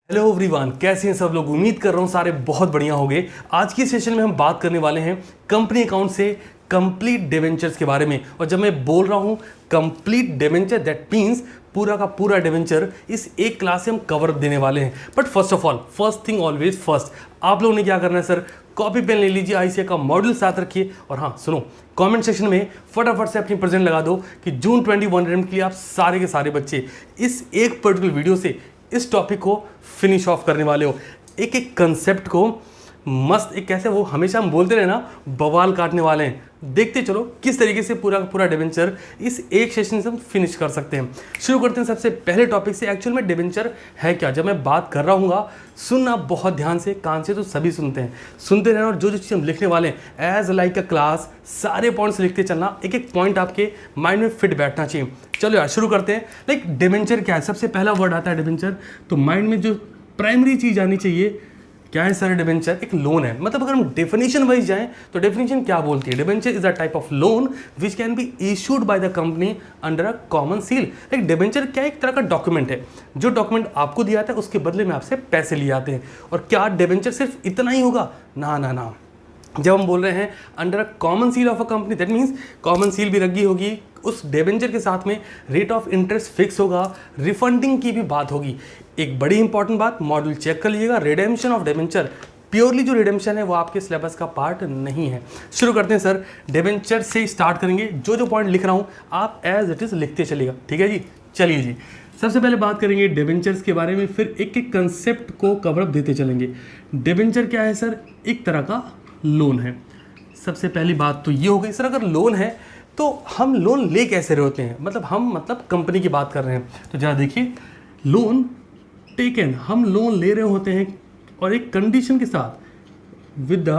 Hello everyone, कैसे हैं सब लोग। उम्मीद कर रहा हूँ सारे बहुत बढ़िया होंगे। आज की सेशन में हम बात करने वाले हैं कंपनी अकाउंट से कंप्लीट डिवेंचर्स के बारे में। और जब मैं बोल रहा हूँ कंप्लीट डिवेंचर, दैट मीन्स पूरा का पूरा डिवेंचर इस एक क्लास से हम कवर देने वाले हैं। But first of all, first thing always first, आप लोगों ने क्या करना है सर, कॉपी पेन ले लीजिए, आईसीए का मॉडल साथ रखिए और हाँ सुनो, कमेंट सेक्शन में फटाफट से अपनी प्रेजेंट लगा दो कि जून 21 रैम के लिए आप सारे के सारे बच्चे इस एक पर्टिकुलर वीडियो से इस टॉपिक को फिनिश ऑफ करने वाले हो। एक एक कंसेप्ट को मस्त, एक कैसे वो हमेशा हम बोलते रहे ना, बवाल काटने वाले हैं। देखते चलो किस तरीके से पूरा पूरा डिवेंचर इस एक सेशन से हम फिनिश कर सकते हैं। शुरू करते हैं सबसे पहले टॉपिक से। एक्चुअल में डिवेंचर है क्या, जब मैं बात कर रहा हूँ सुनना बहुत ध्यान से, कान से तो सभी सुनते हैं, सुनते रहना। और जो जो चीज़ हम लिखने वाले हैं एज लाइक अ क्लास, सारे पॉइंट्स लिखते चलना, एक एक पॉइंट आपके माइंड में फिट बैठना चाहिए। चलो यार शुरू करते हैं। लाइक डिवेंचर क्या है, सबसे पहला वर्ड आता है डिवेंचर, तो माइंड में जो प्राइमरी चीज़ आनी चाहिए क्या है सर, डिवेंचर एक लोन है। मतलब अगर हम डेफिनेशन वाइज जाएं तो डेफिनेशन क्या बोलती है, debenture is a type of loan which can be issued by the company under a common seal. एक डिवेंचर क्या, एक तरह का डॉक्यूमेंट है, जो डॉक्यूमेंट आपको दिया जाता है उसके बदले में आपसे पैसे लिए जाते हैं। और क्या डिवेंचर सिर्फ इतना ही होगा, ना ना ना। जब हम बोल रहे हैं under a common seal of a company, that means common seal भी लगी होगी, उस डिवेंचर के साथ में रेट ऑफ इंटरेस्ट फिक्स होगा, रिफंडिंग की भी बात होगी। एक बड़ी इंपॉर्टेंट बात, मॉड्यूल चेक कर लीजिएगा, रिडेम्पशन ऑफ डिवेंचर, प्योरली जो रिडेम्पशन है वो आपके सिलेबस का पार्ट नहीं है। शुरू करते हैं सर, डिवेंचर से स्टार्ट करेंगे। जो जो पॉइंट लिख रहा हूँ आप एज इट इज लिखते चलिएगा, ठीक है जी। चलिए जी, सबसे पहले बात करेंगे डिवेंचर्स के बारे में, फिर एक एक कंसेप्ट को कवर अप देते चलेंगे। डिवेंचर क्या है सर, एक तरह का लोन है। सबसे पहली बात तो ये हो गई सर, अगर लोन है तो हम लोन ले कैसे रहे होते हैं, मतलब कंपनी की बात कर रहे हैं। तो जरा देखिए, लोन टेकन, हम लोन ले रहे होते हैं और एक कंडीशन के साथ, विद द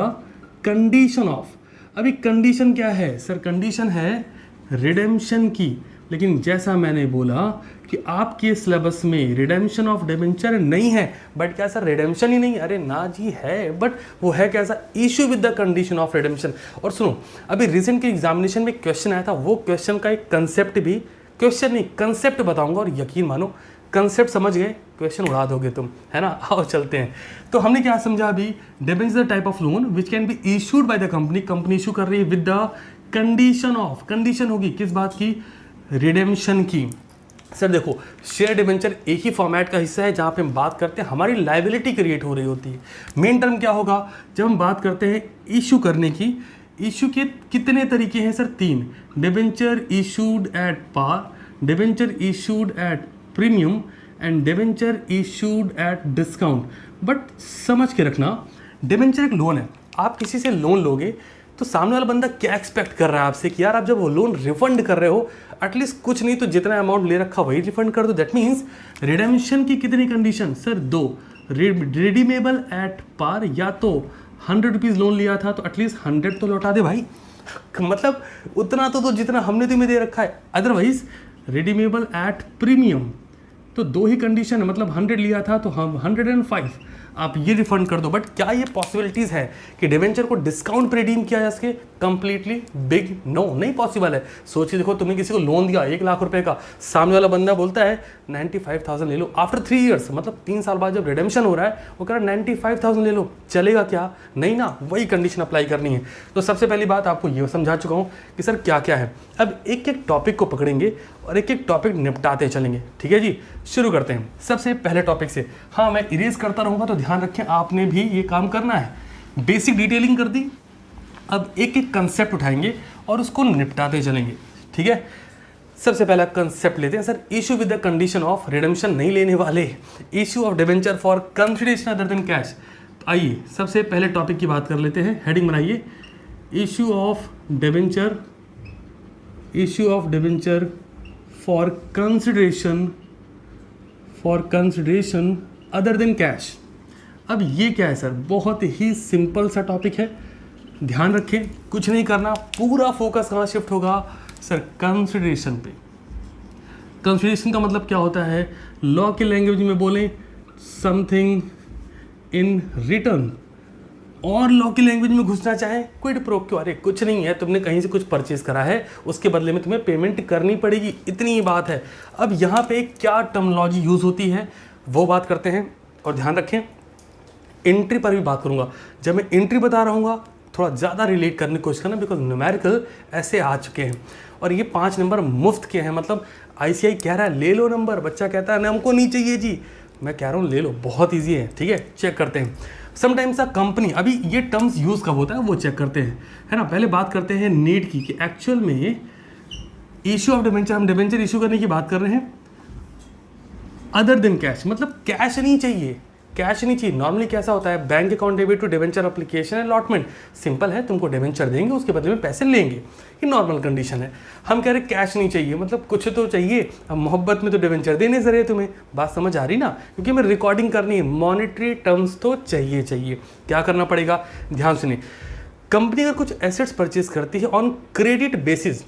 कंडीशन ऑफ। अभी कंडीशन क्या है सर, कंडीशन है रिडेम्पशन की। लेकिन जैसा मैंने बोला कि आपके सिलेबस में रिडेम्पशन ऑफ डिवेंचर नहीं है, बट क्या सर रिडेम्पशन ही नहीं, अरे ना जी है, बट वो है कैसा, issue with the condition of redemption. और सुनो, अभी रिसेंट के एग्जामिनेशन में क्वेश्चन आया था, वो क्वेश्चन का एक कंसेप्ट भी, क्वेश्चन नहीं कंसेप्ट बताऊंगा, और यकीन मानो कंसेप्ट समझ गए क्वेश्चन उड़ा दोगे तुम, है ना। आओ चलते हैं। तो हमने क्या समझा अभी, debenture type of loan which can be issued by the company, company issue कर रही है with the condition of, condition होगी किस बात की, रिडेम्पशन की। सर देखो, शेयर डिवेंचर एक ही फॉर्मेट का हिस्सा है जहाँ पे हम बात करते हैं हमारी लाइबिलिटी क्रिएट हो रही होती है। मेन टर्म क्या होगा, जब हम बात करते हैं इशू करने की, इशू के कितने तरीके हैं sir, 3। Debenture issued at par, debenture issued at premium and debenture issued at discount. But समझ के रखना, डिवेंचर एक लोन है। आप किसी से लोन लोगे तो सामने वाला बंदा क्या एक्सपेक्ट कर रहा है आपसे कि यार आप जब वो लोन रिफंड कर रहे हो, एटलीस्ट कुछ नहीं तो जितना अमाउंट ले रखा वही रिफंड कर दो। दैट मीन्स रिडेम्पशन की कितनी condition sir, 2। Redeemable at par, या तो 100 रुपीज़ लोन लिया था तो एटलीस्ट 100 तो लौटा दे भाई, मतलब उतना तो जितना हमने तुम्हें दे रखा है। अदरवाइज रिडीमेबल एट प्रीमियम, तो 2 ही कंडीशन है, मतलब 100 लिया था तो हम 105 आप ये रिफंड कर दो। बट क्या ये पॉसिबिलिटीज़ है कि डिवेंचर को डिस्काउंट पे रिडीम किया जा सके, कंप्लीटली बिग नो, नहीं पॉसिबल है। सोचिए, देखो तुमने किसी को लोन दिया 1 लाख रुपए का, सामने वाला बंदा बोलता है 95,000 ले लो, आफ्टर 3 ईयर्स, मतलब 3 साल बाद जब रिडेम्पशन हो रहा है वो कह रहा है 95,000 ले लो, चलेगा क्या, नहीं ना, वही कंडीशन अप्लाई करनी है। तो सबसे पहली बात आपको ये समझा चुका हूँ कि सर क्या क्या है। अब एक एक टॉपिक को पकड़ेंगे और एक एक टॉपिक निपटाते चलेंगे, ठीक है जी। शुरू करते हैं सबसे पहले टॉपिक से। हाँ, मैं इरेज करता रहूँगा तो ध्यान रखें आपने भी ये काम करना है। बेसिक डिटेलिंग कर दी, अब एक एक कंसेप्ट उठाएंगे और उसको निपटाते चलेंगे, ठीक है। सबसे पहला कंसेप्ट लेते हैं sir, issue with the condition of redemption नहीं लेने वाले, issue of debenture for consideration other than cash. तो आइए सबसे पहले टॉपिक की बात कर लेते हैं, हेडिंग बनाइए, issue of debenture, issue of debenture for consideration other than cash. अब ये क्या है सर, बहुत ही सिंपल सा टॉपिक है, ध्यान रखें, कुछ नहीं करना, पूरा फोकस कहाँ शिफ्ट होगा सर, कंसिडरेशन पे। कंसिडरेशन का मतलब क्या होता है, लॉ की लैंग्वेज में बोलें समथिंग इन रिटर्न, और लॉ की लैंग्वेज में घुसना चाहे क्विड प्रो क्यो, अरे कुछ नहीं है, तुमने कहीं से कुछ परचेज करा है, उसके बदले में तुम्हें पेमेंट करनी पड़ेगी, इतनी ही बात है। अब यहाँ पे क्या टर्मिनोलॉजी यूज़ होती है वो बात करते हैं। और ध्यान रखें एंट्री पर भी बात करूंगा। जब मैं एंट्री बता रहा हूँ थोड़ा ज़्यादा रिलेट करने की कोशिश करना, बिकॉज न्यूमेरिकल ऐसे आ चुके हैं और ये 5 नंबर मुफ्त के हैं। मतलब आईसीआई कह रहा है ले लो नंबर, बच्चा कहता है हमको नहीं चाहिए जी, मैं कह रहा हूँ ले लो, बहुत ईजी है। ठीक है, चेक करते हैं। समटाइम्स अ कंपनी, अभी ये टर्म्स यूज़ कब होता है वो चेक करते हैं, है ना। पहले बात करते हैं नीड की, कि एक्चुअल में इशू ऑफ डिबेंचर, हम डिबेंचर इशू करने की बात कर रहे हैं अदर देन कैश, मतलब कैश नहीं चाहिए, कैश नहीं चाहिए। नॉर्मली कैसा होता है, bank account debit to debenture application allotment, simple है, तुमको डिबेंचर देंगे उसके बदले में पैसे लेंगे, ये नॉर्मल कंडीशन है। हम कह रहे कैश नहीं चाहिए, मतलब कुछ तो चाहिए। अब मोहब्बत में तो डिबेंचर देने से रहे तुम्हें, बात समझ आ रही ना, क्योंकि हमें रिकॉर्डिंग करनी है, मॉनेटरी टर्म्स तो चाहिए। क्या करना पड़ेगा, ध्यान सुनिए। कंपनी अगर कुछ एसेट्स परचेज करती है ऑन क्रेडिट बेसिस,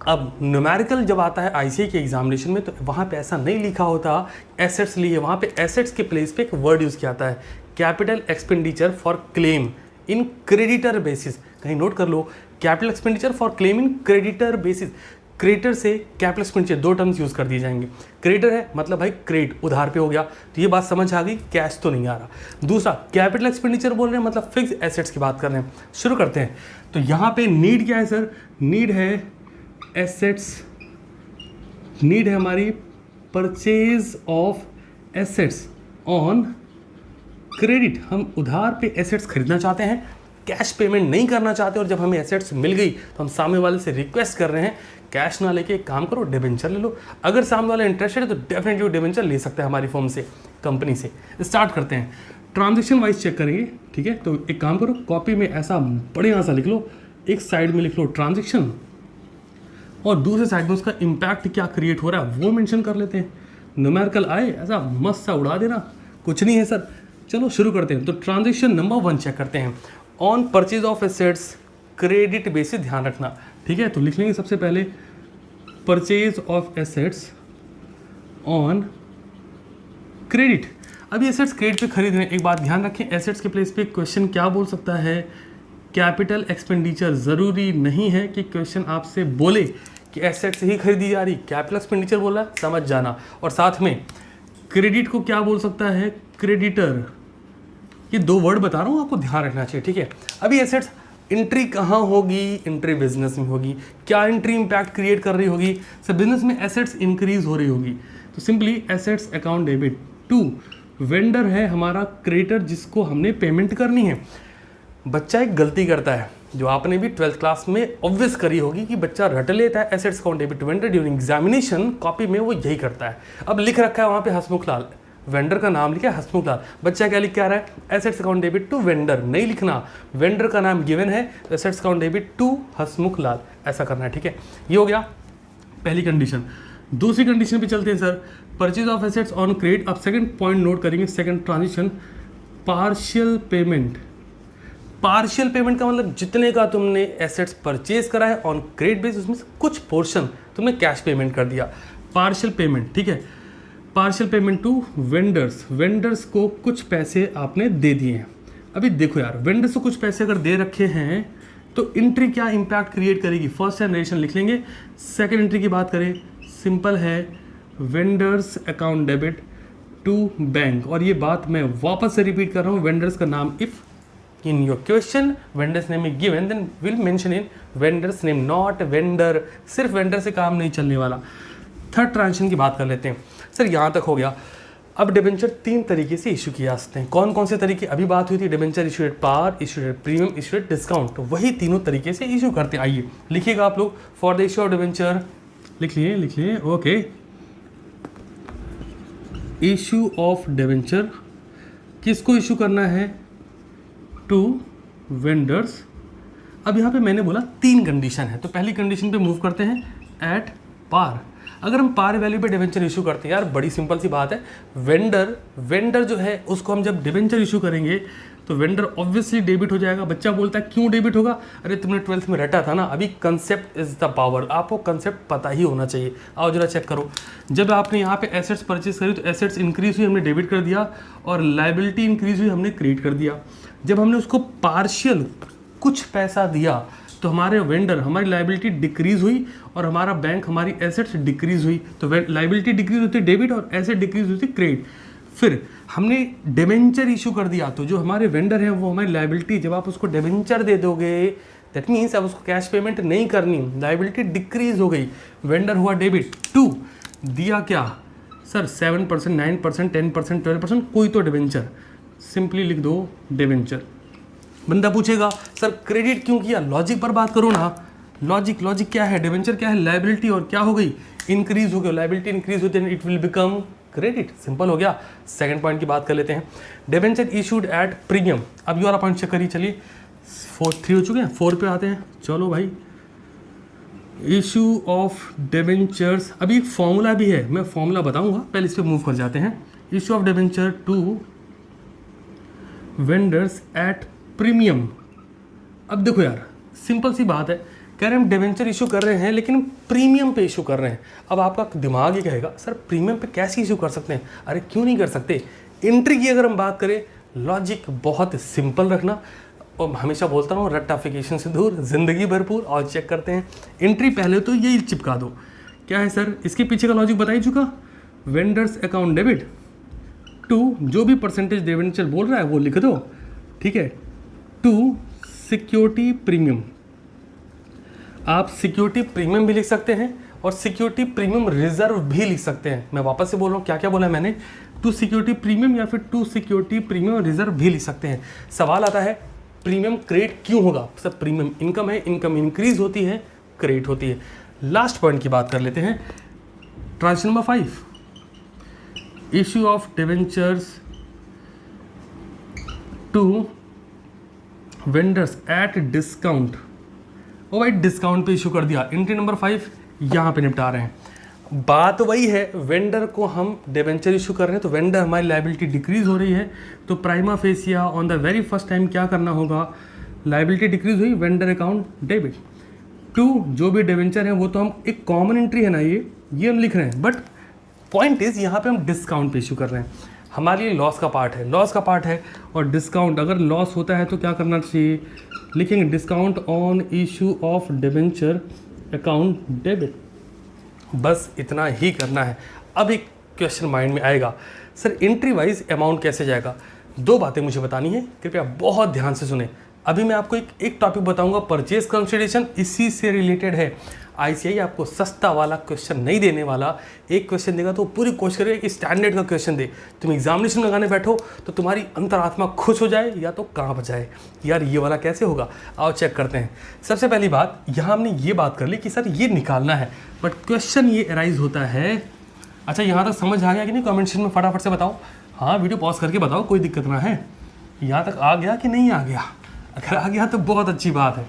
अब न्यूमेरिकल जब आता है आईसीआई के एग्जामिनेशन में तो वहाँ पे ऐसा नहीं लिखा होता एसेट्स लिए, वहाँ पे एसेट्स के प्लेस पे एक वर्ड यूज़ किया जाता है capital expenditure for claim in creditor basis. कहीं नोट कर लो, capital expenditure for claim in creditor basis. Creditor से कैपिटल एक्सपेंडिचर, दो टर्म्स यूज़ कर दिए जाएंगे। क्रेडिटर है मतलब भाई क्रेडिट उधार पे हो गया, तो ये बात समझ आ गई, कैश तो नहीं आ रहा। दूसरा कैपिटल एक्सपेंडिचर बोल रहे हैं मतलब फिक्स एसेट्स की बात कर रहे हैं। शुरू करते हैं। तो यहाँ पे नीड क्या है सर, नीड है एसेट्स, नीड है हमारी purchase of assets on credit. हम उधार पे एसेट्स खरीदना चाहते हैं, कैश पेमेंट नहीं करना चाहते, और जब हमें एसेट्स मिल गई तो हम सामने वाले से रिक्वेस्ट कर रहे हैं कैश ना लेके एक काम करो डिबेंचर ले लो। अगर सामने वाला इंटरेस्टेड है तो डेफिनेटली डिबेंचर ले सकते हैं हमारी फर्म से, कंपनी से। स्टार्ट करते हैं, ट्रांजेक्शन वाइज चेक करेंगे। ठीक है, तो एक काम करो, कॉपी में ऐसा बढ़िया सा लिख लो, एक साइड में लिख लो ट्रांजेक्शन और दूसरे साइड में उसका इम्पैक्ट क्या क्रिएट हो रहा है वो मेंशन कर लेते हैं। न्यूमेरिकल आए ऐसा मस्त सा उड़ा देना, कुछ नहीं है सर। चलो शुरू करते हैं। तो ट्रांजेक्शन नंबर 1 चेक करते हैं, on purchase of assets credit basis, ध्यान रखना। ठीक है, तो लिख लेंगे सबसे पहले purchase of assets on credit. अभी एसेट्स क्रेडिट पे खरीद रहे हैं, एक बात ध्यान रखें, एसेट्स के प्लेस पे क्वेश्चन क्या बोल सकता है, कैपिटल एक्सपेंडिचर। ज़रूरी नहीं है कि क्वेश्चन आपसे बोले कि एसेट्स ही खरीदी जा रही, कैपिटल एक्सपेंडिचर बोला, समझ जाना। और साथ में क्रेडिट को क्या बोल सकता है, क्रेडिटर। ये 2 वर्ड बता रहा हूँ, आपको ध्यान रखना चाहिए। ठीक है, अभी एसेट्स एंट्री कहाँ होगी, एंट्री बिजनेस में होगी। क्या एंट्री इंपैक्ट क्रिएट कर रही होगी, सर बिजनेस में एसेट्स इंक्रीज हो रही होगी, तो simply assets account debit to vendor है हमारा क्रेडिटर जिसको हमने पेमेंट करनी है। बच्चा एक गलती करता है जो आपने भी 12th क्लास में ऑब्वियस करी होगी कि बच्चा रट लेता है assets account debit to vendor during examination, copy में वो यही करता है। अब लिख रखा है वहाँ पे हसमुख लाल, वेंडर का नाम लिखा है हसमुख लाल, बच्चा क्या लिख के आ रहा है assets account debit to vendor, नहीं लिखना, वेंडर का नाम गिवन है, assets account debit to Hasmukh Lal, ऐसा करना है। ठीक है, ये हो गया पहली कंडीशन। दूसरी कंडीशन पे चलते हैं sir, purchase of assets on credit. अब सेकंड पॉइंट नोट करेंगे, second transition, partial payment. Partial payment का मतलब जितने का तुमने एसेट्स परचेज करा है ऑन क्रेडिट बेस, उसमें से कुछ पोर्शन तुमने कैश पेमेंट कर दिया, पार्शियल पेमेंट। ठीक है, partial payment to vendors, vendors को कुछ पैसे आपने दे दिए हैं। अभी देखो यार, वेंडर्स को कुछ पैसे अगर दे रखे हैं तो एंट्री क्या इंपैक्ट क्रिएट करेगी, फर्स्ट जनरेशन लिख लेंगे। सेकेंड एंट्री की बात करें, सिंपल है, vendors account debit to bank. और ये बात मैं वापस से रिपीट कर रहा हूँ, वेंडर्स का नाम if in your question vendor's name is given then we'll mention in vendor's name, not vendor। सिर्फ वेंडर से काम नहीं चलने वाला। थर्ड ट्रांजेक्शन की बात कर लेते हैं सर, यहाँ तक हो गया। अब डिबेंचर 3 तरीके से इशू किया जा सकते हैं। कौन कौन से तरीके, अभी बात हुई थी debenture issued at par, issued at premium, issued at discount, तो वही तीनों तरीके से इशू करते हैं। आइए लिखिएगा आप लोग, for the issue of debenture लिख लिए ओके। इशू ऑफ डिबेंचर किसको इशू करना है, टू वेंडर्स। अब यहाँ पे मैंने बोला 3 कंडीशन है, तो पहली कंडीशन पे मूव करते हैं, एट पार। अगर हम पार वैल्यू पे डिबेंचर इशू करते हैं, यार बड़ी सिंपल सी बात है, वेंडर जो है उसको हम जब डिबेंचर इशू करेंगे तो वेंडर ऑब्वियसली डेबिट हो जाएगा। बच्चा बोलता है क्यों डेबिट होगा, अरे तुमने 12th में रटा था ना, अभी कंसेप्ट इज द पावर, आपको कंसेप्ट पता ही होना चाहिए। आओ जरा चेक करो, जब आपने यहाँ पे एसेट्स परचेज करी तो एसेट्स इंक्रीज हुई, हमने डेबिट कर दिया, और लाइबिलिटी इंक्रीज हुई, हमने क्रेडिट कर दिया। जब हमने उसको पार्शियल कुछ पैसा दिया तो हमारे वेंडर, हमारी लाइबिलिटी डिक्रीज हुई और हमारा बैंक, हमारी एसेट्स डिक्रीज हुई। तो लाइबिलिटी डिक्रीज होती है डेबिट और एसेट डिक्रीज होती है क्रेडिट। फिर हमने डिबेंचर इशू कर दिया, तो जो हमारे वेंडर है वो हमारी लायबिलिटी, जब आप उसको डिबेंचर दे दोगे दैट मीन्स अब उसको कैश पेमेंट नहीं करनी, लायबिलिटी डिक्रीज हो गई, वेंडर हुआ डेबिट। 2 दिया क्या सर 7%, 9%, 10%, 12%, कोई तो डिबेंचर, सिंपली लिख दो डिबेंचर। बंदा पूछेगा सर क्रेडिट क्यों किया, लॉजिक पर बात करो ना, लॉजिक क्या है, डिबेंचर क्या है, लायबिलिटी, और क्या हो गई इंक्रीज हो गया, लायबिलिटी इंक्रीज होती है, it will become credit, simple हो गया। सेकंड पॉइंट की बात कर लेते हैं, डिबेंचर इशूड एट प्रीमियम। अब ये वाला पॉइंट चेक करिए, चलिए 3 हो चुके हैं, 4 पे आते हैं। चलो भाई, इशू ऑफ डिबेंचर्स, अभी एक फॉर्मूला भी है, मैं फॉर्मूला बताऊंगा, पहले इस पे मूव कर जाते हैं। Issue of debenture to vendors at premium. अब देखो यार, सिंपल सी बात है, कह रहे हैं हम डिबेंचर इशू कर रहे हैं लेकिन प्रीमियम पे इशू कर रहे हैं। अब आपका दिमाग ही कहेगा सर प्रीमियम पे कैसे इशू कर सकते हैं, अरे क्यों नहीं कर सकते। एंट्री की अगर हम बात करें, लॉजिक बहुत सिंपल रखना, और हमेशा बोलता हूँ रट्टाफिकेशन से दूर, जिंदगी भरपूर। और चेक करते हैं, एंट्री पहले तो यही चिपका दो, क्या है सर, इसके पीछे का लॉजिक बता ही चुका, वेंडर्स अकाउंट डेबिट टू, जो भी परसेंटेज डिबेंचर बोल रहा है वो लिख दो, ठीक है, टू सिक्योरिटी प्रीमियम। आप सिक्योरिटी प्रीमियम भी लिख सकते हैं और सिक्योरिटी प्रीमियम रिजर्व भी लिख सकते हैं। मैं वापस से बोल रहा हूँ, क्या क्या बोला है मैंने, टू सिक्योरिटी प्रीमियम या फिर टू सिक्योरिटी प्रीमियम रिजर्व भी लिख सकते हैं। सवाल आता है प्रीमियम क्रेडिट क्यों होगा, सर प्रीमियम इनकम है, इनकम इंक्रीज होती है, क्रेडिट होती है। लास्ट पॉइंट की बात कर लेते हैं, transaction number 5, issue of debentures to vendors at discount. ओ भाई डिस्काउंट पे इशू कर दिया, एंट्री नंबर 5 यहाँ पे निपटा रहे हैं। बात वही है, वेंडर को हम डिबेंचर इशू कर रहे हैं तो वेंडर हमारी लायबिलिटी डिक्रीज हो रही है, तो prima fascia on the very first time क्या करना होगा, लायबिलिटी डिक्रीज हुई, वेंडर अकाउंट डेबिट टू जो भी डिबेंचर है वो तो हम एक कॉमन एंट्री है ना, ये हम लिख रहे हैं, बट पॉइंट इज यहाँ पे हम डिस्काउंट पे इशू कर रहे हैं, हमारे लिए लॉस का पार्ट है, और डिस्काउंट अगर लॉस होता है तो क्या करना चाहिए, लिखेंगे discount on issue of debenture account debit, बस इतना ही करना है। अब एक क्वेश्चन माइंड में आएगा, सर एंट्री वाइज अमाउंट कैसे जाएगा। 2 बातें मुझे बतानी है, कृपया बहुत ध्यान से सुने। अभी मैं आपको एक टॉपिक बताऊंगा, परचेज कंसिडरेशन, इसी से रिलेटेड है। आईसीआई आपको सस्ता वाला क्वेश्चन नहीं देने वाला, एक क्वेश्चन देगा तो पूरी कोशिश करेगा कि स्टैंडर्ड का क्वेश्चन दे। तुम एग्जामिनेशन लगाने बैठो तो तुम्हारी अंतरात्मा खुश हो जाए या तो कांप जाए, यार ये वाला कैसे होगा। आओ चेक करते हैं। सबसे पहली बात, यहाँ हमने ये बात कर ली कि सर ये निकालना है, बट क्वेश्चन ये अराइज होता है। अच्छा यहाँ तक समझ आ गया कि नहीं, कॉमेंट सेक्शन में फटाफट से बताओ। हाँ वीडियो पॉज करके बताओ, कोई दिक्कत ना है। यहाँ तक आ गया कि नहीं आ गया, अगर आ गया तो बहुत अच्छी बात है,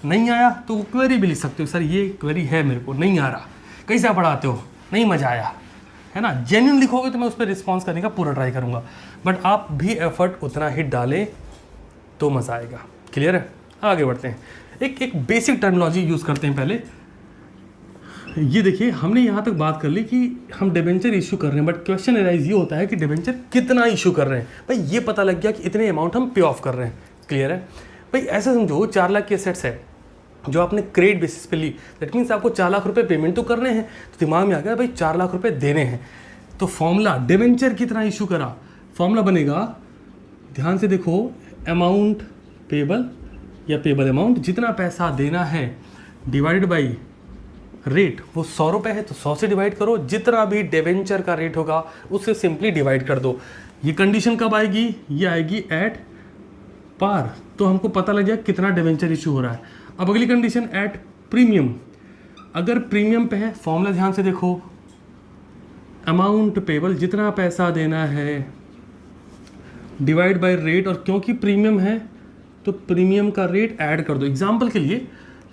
नहीं आया तो क्वेरी भी लिख सकते हो, सर ये क्वेरी है मेरे को नहीं आ रहा, कैसे पढ़ाते हो, नहीं मज़ा आया, है ना। जेन्युइन लिखोगे तो मैं उस पर रिस्पॉन्स करने का पूरा ट्राई करूँगा, बट आप भी एफर्ट उतना ही डालें तो मज़ा आएगा। क्लियर है, आगे बढ़ते हैं। एक बेसिक टर्मिनोलॉजी यूज़ करते हैं पहले। ये देखिए, हमने यहाँ तक बात कर ली कि हम डिबेंचर इशू कर रहे हैं, बट क्वेश्चन अराइज ये होता है कि डिबेंचर कितना इशू कर रहे हैं। भाई ये पता लग गया कि इतने अमाउंट हम पे ऑफ कर रहे हैं। क्लियर है भाई, ऐसा समझो 4 लाख की एसेट्स है जो आपने क्रेडिट बेसिस पे ली, दैट मीन्स आपको 4 लाख रुपए पेमेंट तो करने हैं, तो दिमाग में आ गया भाई 4 लाख रुपए देने हैं, तो फॉर्मूला डिबेंचर कितना इशू करा, फॉर्मूला बनेगा, ध्यान से देखो, अमाउंट पेबल या पेबल अमाउंट, जितना पैसा देना है डिवाइड बाई रेट, वो 100 रुपये है तो 100 से डिवाइड करो, जितना भी डिबेंचर का रेट होगा उससे सिंपली डिवाइड कर दो। ये कंडीशन कब आएगी, ये आएगी एट पार, तो हमको पता लग गया कितना डिबेंचर इशू हो रहा है। अब अगली कंडीशन एट प्रीमियम, अगर प्रीमियम पे है, फॉर्मूला ध्यान से देखो, अमाउंट पेबल जितना पैसा देना है डिवाइड बाय रेट, और क्योंकि प्रीमियम है तो प्रीमियम का रेट ऐड कर दो। एग्जाम्पल के लिए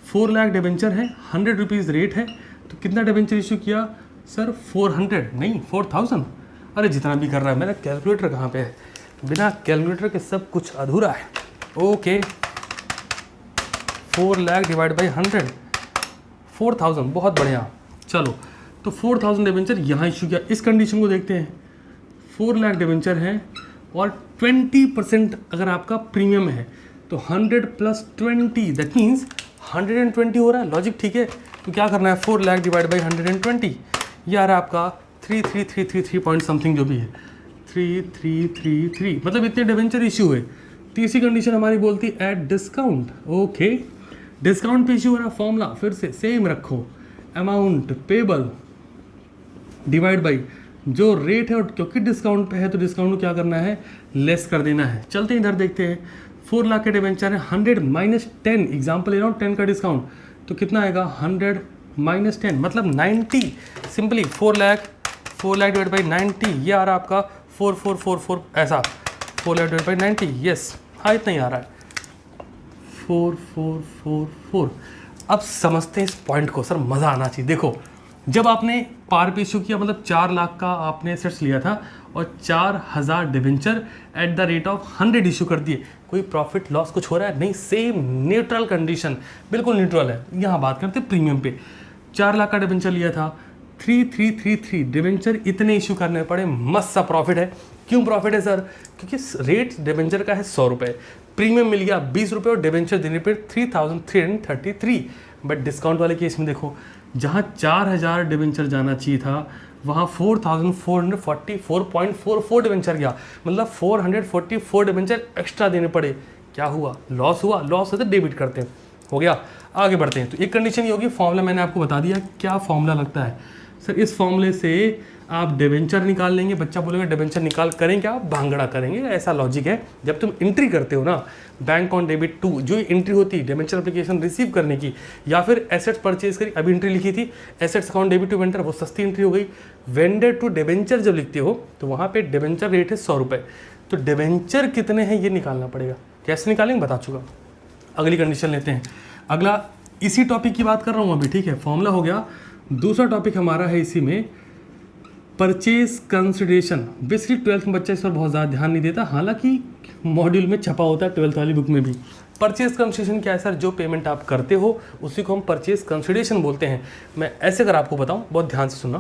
4 लाख डिबेंचर है, 100 रुपीज़ रेट है, तो कितना डिबेंचर इशू किया सर, 400 नहीं 4000। अरे जितना भी कर रहा है, मेरा कैलकुलेटर कहाँ पे है, बिना कैलकुलेटर के सब कुछ अधूरा है। ओके 4 लाख डिवाइड बाई 100, 4000, बहुत बढ़िया। चलो तो 4000 डिबेंचर यहाँ इशू किया। इस कंडीशन को देखते हैं, 4 लाख डिबेंचर है और 20% अगर आपका प्रीमियम है तो 100 + 20 दैट मीन्स 120 हो रहा है। लॉजिक ठीक है, तो क्या करना है, 4 लाख डिवाइड बाई 120, ये आ रहा है आपका 3333 पॉइंट समथिंग जो भी है, 3333 मतलब इतने डिवेंचर इश्यू हुए। तीसरी कंडीशन हमारी बोलती एट डिस्काउंट। ओके, डिस्काउंट पे इश्यू हो रहा, फॉर्मूला फिर से सेम रखो, अमाउंट पेबल डिवाइड बाई जो रेट है, और क्योंकि डिस्काउंट पे है तो डिस्काउंट को क्या करना है, लेस कर देना है। चलते हैं इधर देखते हैं, 4 लाख के डिवेंचर है, 100 माइनस 10, एग्जाम्पल ले रहा हूँ 10 का डिस्काउंट, तो कितना आएगा 100 माइनस 10 मतलब 90। सिंपली 4 लाख डिवाइड बाई 90, ये आ रहा है आपका 4444, ऐसा 4 लाख डिवाइड बाई 90, यस हाँ इतना ही आ रहा है 4444। अब समझते हैं इस पॉइंट को, सर मज़ा आना चाहिए। देखो जब आपने पार पे इशू किया, मतलब 4 लाख का आपने एसेट्स लिया था और 4000 debenture at the rate of 100 issue कर दिए, कोई प्रॉफिट लॉस कुछ हो रहा है नहीं, सेम न्यूट्रल कंडीशन, बिल्कुल न्यूट्रल है। यहाँ बात करते हैं प्रीमियम पे, 4 लाख का डिवेंचर लिया था, 3333 डिवेंचर इतने इशू करने पड़े, मस्त सा प्रॉफिट है। क्यों प्रॉफिट है सर? क्योंकि रेट डिवेंचर का है 100 रुपये, प्रीमियम मिल गया 20 रुपये और डिवेंचर देने पर 3333। बट डिस्काउंट वाले केस में देखो, जहाँ 4000 डिवेंचर जाना चाहिए था वहाँ 4444.44 डिवेंचर गया, मतलब 444 डिवेंचर एक्स्ट्रा देने पड़े। क्या हुआ? लॉस हुआ। लॉस होता है डेबिट करते हैं, हो गया। आगे बढ़ते हैं, तो एक कंडीशन ये होगी, फॉर्मूला मैंने आपको बता दिया। क्या फॉर्मूला लगता है सर? इस फॉर्मूले से आप डिवेंचर निकाल लेंगे, बच्चा बोलेगा डिवेंचर निकाल करें क्या? भांगड़ा करेंगे, ऐसा लॉजिक है। जब तुम एंट्री करते हो ना बैंक ऑन डेबिट टू, जो एंट्री होती है डिवेंचर एप्लीकेशन रिसीव करने की, या फिर एसेट्स परचेज करी, अभी एंट्री लिखी थी assets account debit to vendor, वो सस्ती एंट्री हो गई। वेंडर टू डिवेंचर जब लिखते हो तो वहाँ पे डिवेंचर रेट है 100 रुपये, तो डिवेंचर कितने हैं ये निकालना पड़ेगा। कैसे निकालेंगे बता चुका। अगली कंडीशन लेते हैं, अगला इसी टॉपिक की बात कर रहा हूँ अभी, ठीक है। फॉर्मूला हो गया। दूसरा टॉपिक हमारा है इसी में परचेज कंसिडरेशन। बेसिकली 12th में बच्चा इस पर बहुत ज़्यादा ध्यान नहीं देता, हालांकि मॉड्यूल में छपा होता है 12th वाली बुक में भी। परचेज कंसिडरेशन क्या है सर? जो पेमेंट आप करते हो उसी को हम परचेज कंसिडरेशन बोलते हैं। मैं ऐसे अगर आपको बताऊं, बहुत ध्यान से सुनना,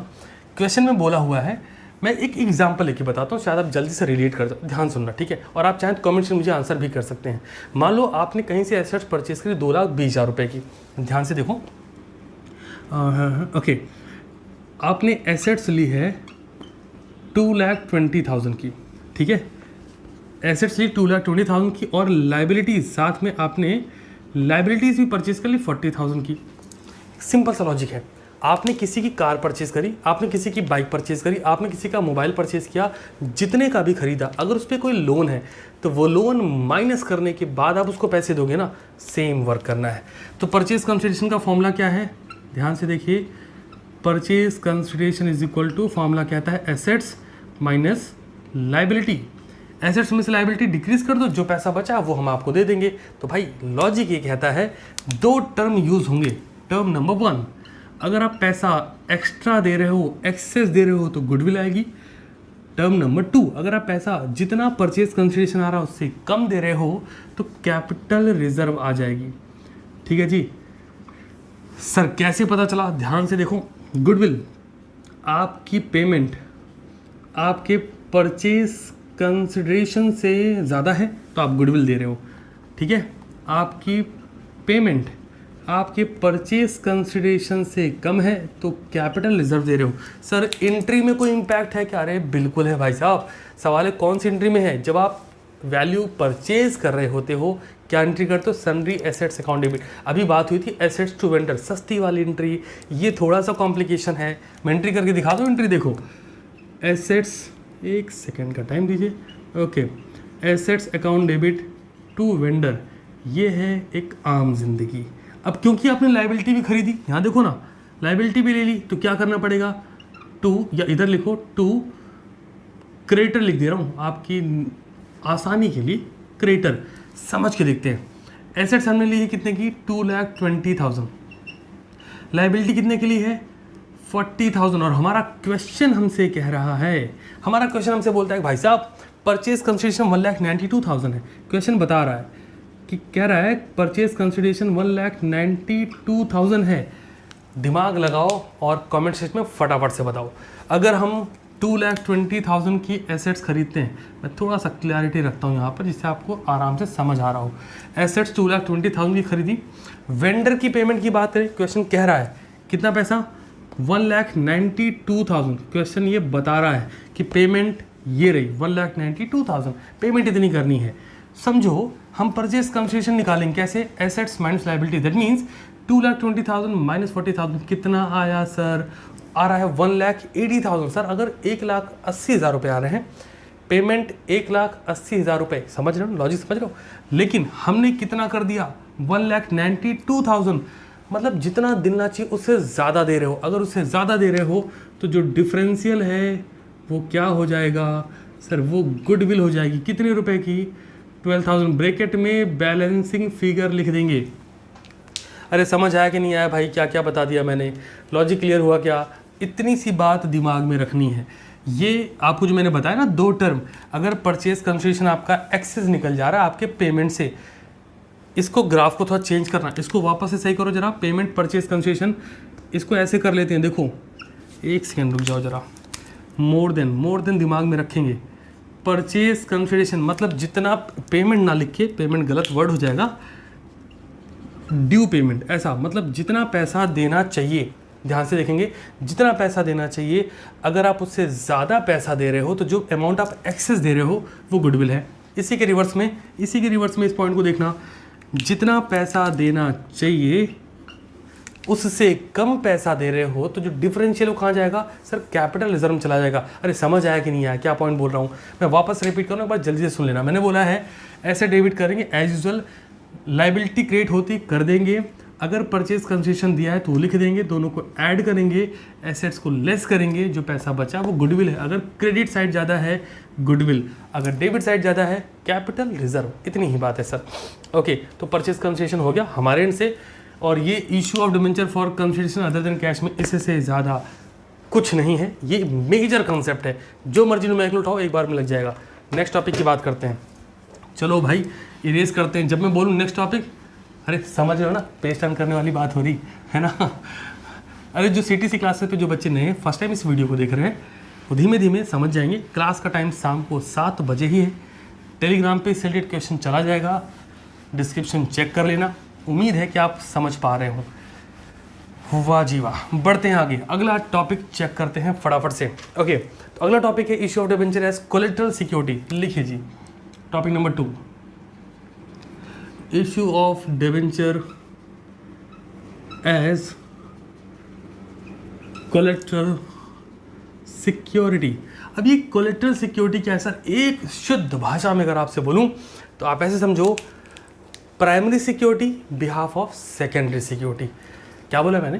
क्वेश्चन में बोला हुआ है, मैं एक एग्जाम्पल लेके बताता हूँ, शायद आप जल्दी से रिलेट कर जाओ। ध्यान सुनना, ठीक है। और आप चाहें तो कमेंट्स में मुझे आंसर भी कर सकते हैं। मान लो आपने कहीं से एसेट्स परचेज करी 2,20,000 रुपये की, ध्यान से देखो। ओके, आपने एसेट्स ली है 2,20,000 की, ठीक है। एसेट्स ली 2,20,000 की, और लाइबिलिटीज़ साथ में आपने लाइबिलिटीज़ भी परचेज कर ली 40,000 की। सिंपल सा लॉजिक है। आपने किसी की कार परचेज करी, आपने किसी की बाइक परचेज करी, आपने किसी का मोबाइल परचेज किया, जितने का भी खरीदा, अगर उस पर कोई लोन है तो वो लोन माइनस करने के बाद आप उसको पैसे दोगे ना, सेम वर्क करना है। तो परचेज कंसिडरेशन का फॉर्मूला क्या है? ध्यान से देखिए, purchase consideration is equal to, formula कहता है एसेट्स माइनस लाइबिलिटी। एसेट्स में से लाइबिलिटी डिक्रीज कर दो, जो पैसा बचा वो हम आपको दे देंगे। तो भाई लॉजिक ये कहता है 2 टर्म यूज होंगे। टर्म नंबर 1, अगर आप पैसा एक्स्ट्रा दे रहे हो, एक्सेस दे रहे हो, तो गुडविल आएगी। टर्म नंबर 2, अगर आप पैसा जितना परचेज कंसिडरेशन आ रहा है उससे कम दे रहे हो तो कैपिटल रिजर्व आ जाएगी। ठीक है जी। सर कैसे पता चला? ध्यान से देखो, गुडविल आपकी पेमेंट आपके परचेज कंसिडरेशन से ज़्यादा है तो आप गुडविल दे रहे हो, ठीक है। आपकी पेमेंट आपके परचेज कंसिडरेशन से कम है तो कैपिटल रिजर्व दे रहे हो। सर एंट्री में कोई इम्पैक्ट है क्या? अरे बिल्कुल है भाई साहब। सवाल है कौन सी एंट्री में है? जब आप वैल्यू परचेज कर रहे होते हो, क्या एंट्री करते हो? Sundry assets account debit. अभी बात हुई थी एसेट्स टू वेंडर, सस्ती वाली एंट्री। ये थोड़ा सा कॉम्प्लिकेशन है, मैं एंट्री करके दिखा दूँ। एंट्री देखो, एसेट्स, एक सेकेंड का टाइम दीजिए। Okay, assets account debit to vendor, ये है एक आम जिंदगी। अब क्योंकि आपने लाइबिलिटी भी खरीदी, यहाँ देखो ना, लाइबिलिटी भी ले ली, तो क्या करना पड़ेगा? टू, या इधर लिखो टू क्रेडिटर लिख दे रहा हूँ आपकी आसानी के लिए, क्रेडिटर समझ के देखते हैं। एसेट्स हमने ली है कितने की? 2,20,000। लाइबिलिटी कितने के लिए है? 40,000। और हमारा क्वेश्चन हमसे कह रहा है, हमारा क्वेश्चन हमसे बोलता है भाई साहब परचेज कंसिडरेशन 1,92,000 है। क्वेश्चन बता रहा है कि कह रहा है परचेज कंसिडरेशन 1,92,000 है। दिमाग लगाओ और कमेंट सेक्शन में फटाफट से बताओ। अगर हम 2,20,000 की एसेट्स खरीदते हैं, मैं थोड़ा सा क्लैरिटी रखता हूँ यहाँ पर जिससे आपको आराम से समझ आ रहा हो। एसेट्स 2,20,000 की खरीदी, वेंडर की पेमेंट की बात करें, क्वेश्चन कह रहा है कितना पैसा? 1,92,000। क्वेश्चन ये बता रहा है कि पेमेंट ये रही 1,92,000, पेमेंट इतनी करनी है। समझो हम परचेज कंसेशन निकालेंगे कैसे, assets minus liability, that means 2,20,000 minus 40,000 कितना आया सर, आ रहा है 1,80,000। सर अगर 1,80,000 रुपये आ रहे हैं, पेमेंट 1,80,000 रुपये, समझ रहे हो लॉजिक, समझ रहे हो, लेकिन हमने कितना कर दिया 1,92,000, मतलब जितना देना चाहिए उससे ज़्यादा दे रहे हो। अगर उससे ज़्यादा दे रहे हो तो जो डिफरेंशियल है वो क्या हो जाएगा सर, वो गुडविल हो जाएगी। कितने रुपए की, 12,000, ब्रैकेट में बैलेंसिंग फिगर लिख देंगे। अरे समझ आया कि नहीं आया भाई, क्या क्या बता दिया मैंने, लॉजिक क्लियर हुआ क्या? इतनी सी बात दिमाग में रखनी है। ये आपको जो मैंने बताया ना 2 टर्म, अगर परचेज कंसेशन आपका एक्सेस निकल जा रहा है आपके पेमेंट से, इसको ग्राफ को थोड़ा चेंज करना, इसको वापस से सही करो जरा, पेमेंट परचेज कंसेशन, इसको ऐसे कर लेते हैं। देखो एक सेकेंड रुक जाओ जरा, मोर देन दिमाग में रखेंगे। परचेज कंसिडरेशन मतलब जितना, पेमेंट ना लिख के, पेमेंट गलत वर्ड हो जाएगा, ड्यू पेमेंट, ऐसा मतलब जितना पैसा देना चाहिए, ध्यान से देखेंगे, जितना पैसा देना चाहिए, अगर आप उससे ज़्यादा पैसा दे रहे हो तो जो अमाउंट आप एक्सेस दे रहे हो वो गुडविल है। इसी के रिवर्स में इस पॉइंट को देखना, जितना पैसा देना चाहिए उससे कम पैसा दे रहे हो तो जो डिफरेंशियल वो कहाँ जाएगा सर, कैपिटल रिजर्व में चला जाएगा। अरे समझ आया कि नहीं आया, क्या पॉइंट बोल रहा हूँ मैं, वापस रिपीट करूँ एक बार, जल्दी से सुन लेना। मैंने बोला है ऐसे डेबिट करेंगे एज यूजुअल, लायबिलिटी क्रिएट होती कर देंगे, अगर परचेज कंसेशन दिया है तो वो लिख देंगे, दोनों को ऐड करेंगे, एसेट्स को लेस करेंगे, जो पैसा बचा वो गुडविल है। अगर क्रेडिट साइड ज़्यादा है गुडविल, अगर डेबिट साइड ज़्यादा है कैपिटल रिजर्व, इतनी ही बात है सर। ओके, तो परचेज कंसेशन हो गया हमारे एंड से, और ये issue of debenture for consideration other than cash में इससे ज़्यादा कुछ नहीं है, ये मेजर कॉन्सेप्ट है, जो मर्जी न्यूमेरिकल उठाओ एक बार में लग जाएगा। नेक्स्ट टॉपिक की बात करते हैं, चलो भाई इरेज करते हैं। जब मैं बोलूँ नेक्स्ट टॉपिक, अरे समझ रहे हो ना, पेज टर्न करने वाली बात हो रही है ना। अरे जो CTC क्लासेस पे जो बच्चे नए हैं, फर्स्ट टाइम इस वीडियो को देख रहे हैं, वो धीमे धीमे समझ जाएंगे। क्लास का टाइम शाम को 7 बजे ही है, टेलीग्राम पे सिलेक्टेड क्वेश्चन चला जाएगा, डिस्क्रिप्शन चेक कर लेना। उम्मीद है कि आप समझ पा रहे हो। वाह जी वाह, बढ़ते हैं आगे, अगला टॉपिक चेक करते हैं फटाफट से। ओके, तो अगला टॉपिक है issue of debenture as collateral security. लिखिए जी topic number 2, issue of debenture as collateral security. अब ये कोलेटरल सिक्योरिटी क्या है सर, एक शुद्ध भाषा में अगर आपसे बोलूं तो आप ऐसे समझो, primary security behalf of secondary security. क्या बोला मैंने,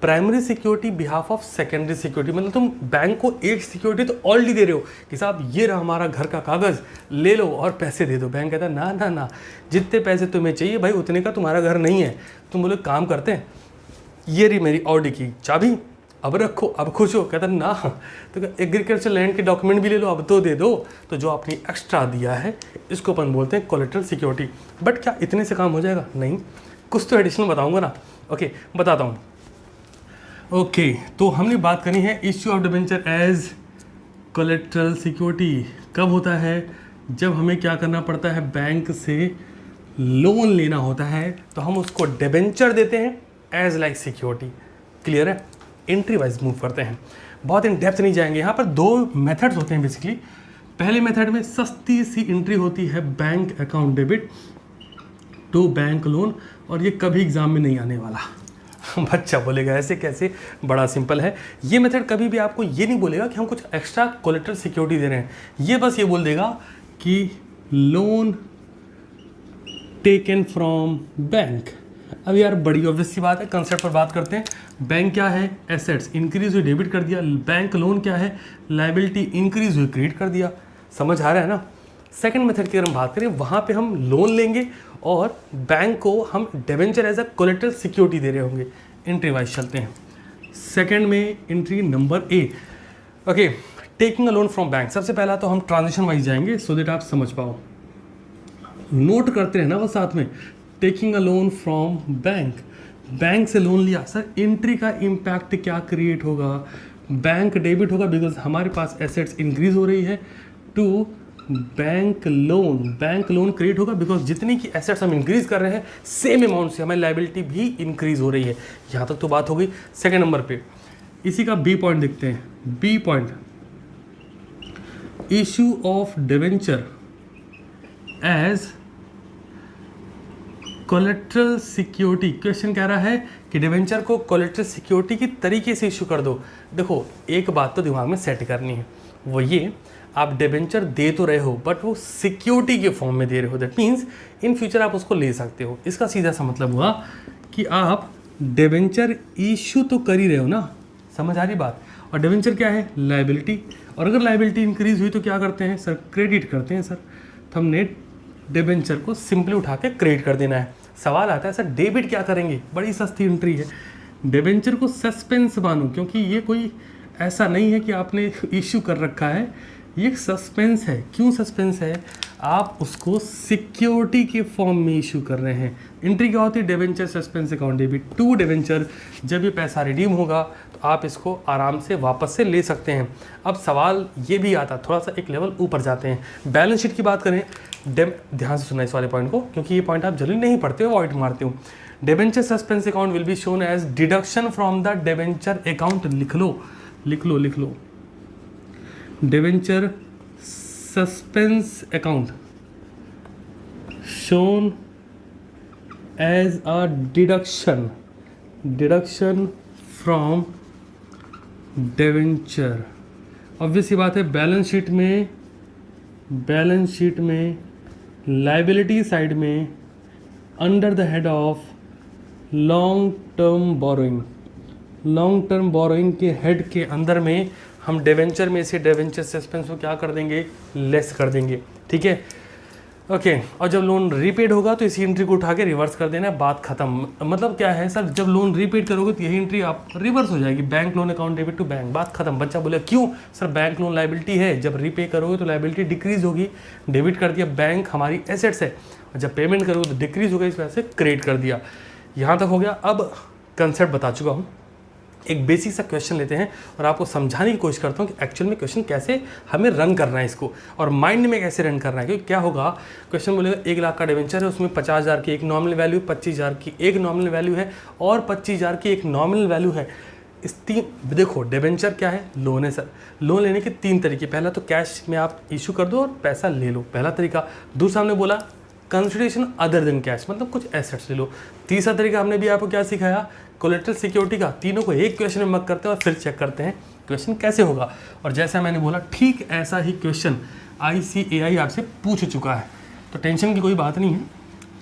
primary security behalf of secondary security, मतलब तुम बैंक को एक सिक्योरिटी तो ऑलरेडी दे रहे हो कि साहब ये रहा हमारा घर का कागज़, ले लो और पैसे दे दो। बैंक कहता है ना ना ना, जितने पैसे तुम्हें चाहिए भाई उतने का तुम्हारा घर नहीं है। तुम बोले काम करते हैं, ये रही मेरी ऑडी की चाबी, अब रखो, अब खुश हो। कहता ना, तो एग्रीकल्चर लैंड के डॉक्यूमेंट भी ले लो, अब तो दे दो। तो जो आपने एक्स्ट्रा दिया है इसको अपन बोलते हैं कोलेटरल सिक्योरिटी। बट क्या इतने से काम हो जाएगा? नहीं, कुछ तो एडिशनल बताऊंगा ना। ओके, बताता हूँ। ओके, तो हमने बात करनी है issue of debenture as collateral security. कब होता है? जब हमें क्या करना पड़ता है, बैंक से लोन लेना होता है तो हम उसको डिबेंचर देते हैं एज लाइक सिक्योरिटी। क्लियर है? एंट्री वाइज मूव करते हैं, बहुत इन डेप्थ नहीं जाएंगे। यहाँ पर 2 मेथड्स होते हैं बेसिकली। पहले मेथड में सस्ती सी एंट्री होती है bank account debit to bank loan, और ये कभी एग्जाम में नहीं आने वाला। बच्चा बोलेगा ऐसे कैसे, बड़ा सिंपल है। ये मेथड कभी भी आपको ये नहीं बोलेगा कि हम कुछ एक्स्ट्रा कोलेटरल सिक्योरिटी दे रहे हैं, ये बस ये बोल देगा कि लोन टेकन फ्रॉम बैंक। अब यार बड़ी ऑब्वियस सी बात है, कंसेप्ट पर बात करते हैं। बैंक क्या है? एसेट्स इंक्रीज हुई, डेबिट कर दिया। बैंक लोन क्या है? लायबिलिटी इंक्रीज हुई, क्रेडिट कर दिया। समझ आ रहा है ना? सेकंड मेथड की अगर हम बात करें, वहाँ पे हम लोन लेंगे और बैंक को हम debenture as a collateral security दे रहे होंगे। एंट्री वाइज चलते हैं। सेकंड में entry number A, okay, taking a loan from bank. सबसे पहला तो हम ट्रांजेक्शन वाइज जाएंगे सो दैट आप समझ पाओ, नोट करते रहना वो साथ में। Taking a loan from bank, bank से लोन लिया। सर एंट्री का इम्पैक्ट क्या क्रिएट होगा? बैंक डेबिट होगा बिकॉज हमारे पास एसेट्स इंक्रीज हो रही है, टू बैंक लोन क्रिएट होगा बिकॉज जितनी की एसेट्स हम इंक्रीज कर रहे हैं सेम अमाउंट से हमारी लायबिलिटी भी इंक्रीज हो रही है। यहाँ तक तो बात हो गई। सेकेंड नंबर पे इसी का बी पॉइंट देखते हैं। B point, issue of debenture as collateral security. Question कह रहा है कि डिवेंचर को कोलेट्रल सिक्योरिटी की तरीके से इशू कर दो। देखो एक बात तो दिमाग में सेट करनी है, वो ये, आप डिवेंचर दे तो रहे हो बट वो सिक्योरिटी के फॉर्म में दे रहे हो। दैट मीन्स इन फ्यूचर आप उसको ले सकते हो। इसका सीधा सा मतलब हुआ कि आप डिवेंचर इशू तो कर ही रहे हो ना, समझ आ रही बात। और डिवेंचर क्या है? लायबिलिटी। और अगर लायबिलिटी इंक्रीज हुई तो क्या करते हैं सर? क्रेडिट करते हैं सर। तो हमने डिवेंचर को सिंपली उठा के क्रेडिट कर देना है। सवाल आता है सर डेबिट क्या करेंगे? बड़ी सस्ती एंट्री है। डिवेंचर को सस्पेंस मानो, क्योंकि ये कोई ऐसा नहीं है कि आपने इश्यू कर रखा है, ये एक सस्पेंस है। क्यों सस्पेंस है? आप उसको सिक्योरिटी के फॉर्म में इशू कर रहे हैं। एंट्री क्या होती है? Debenture suspense account debit to debenture. जब ये पैसा रिडीम होगा तो आप इसको आराम से वापस से ले सकते हैं। अब सवाल ये भी आता, थोड़ा सा एक लेवल ऊपर जाते हैं, बैलेंस शीट की बात करें। ध्यान से सुना इस वाले पॉइंट को, क्योंकि ये पॉइंट आप जल्दी नहीं पढ़ते हो, अवॉइड मारते हो। Debenture suspense account will be shown as deduction from the debenture account. लिख लो debenture suspense account shown as a deduction from debenture. Obvious सी बात है, बैलेंस शीट में लाइबिलिटी साइड में under the head of long term borrowing के head के अंदर में हम डिवेंचर में से डिवेंचर सस्पेंस को क्या कर देंगे? लेस कर देंगे। ठीक है, ओके। और जब लोन रीपेड होगा तो इसी एंट्री को उठा के रिवर्स कर देना है, बात खत्म। मतलब क्या है सर, जब लोन रीपेड करोगे तो यही एंट्री आप रिवर्स हो जाएगी, bank loan account debit to bank, बात खत्म। बच्चा बोले क्यों सर? बैंक लोन लायबिलिटी है, जब रीपे करोगे तो लायबिलिटी डिक्रीज होगी। डेबिट कर दिया, बैंक हमारी एसेट्स है, और जब पेमेंट करोगे तो डिक्रीज होगा, इस वजह से क्रेडिट कर दिया। यहाँ तक हो गया। अब कंसेप्ट बता चुका हूँ, एक बेसिक सा क्वेश्चन लेते हैं और आपको समझाने की कोशिश करता हूँ कि एक्चुअल में क्वेश्चन कैसे हमें रन करना है इसको, और माइंड में कैसे रन करना है। क्योंकि क्या होगा, क्वेश्चन बोलेगा 1 लाख का डिवेंचर है, उसमें 50,000 की एक नॉमिनल वैल्यू, 25,000 की एक नॉमिनल वैल्यू है, और 25,000 की एक नॉमिनल वैल्यू है। इस तीन, देखो डिवेंचर क्या है? लोन है सर। लोन लेने के 3 तरीके, पहला तो कैश में आप इशू कर दो और पैसा ले लो, पहला तरीका। दूसरा हमने बोला कंसिडरेशन अदर देन कैश, मतलब कुछ एसेट्स ले लो। तीसरा तरीका हमने भी आपको क्या सिखाया? कोलेट्रल सिक्योरिटी का। तीनों को एक क्वेश्चन में मत करते हैं और फिर चेक करते हैं क्वेश्चन कैसे होगा। और जैसा मैंने बोला ठीक ऐसा ही क्वेश्चन ICAI आपसे पूछ चुका है, तो टेंशन की कोई बात नहीं है।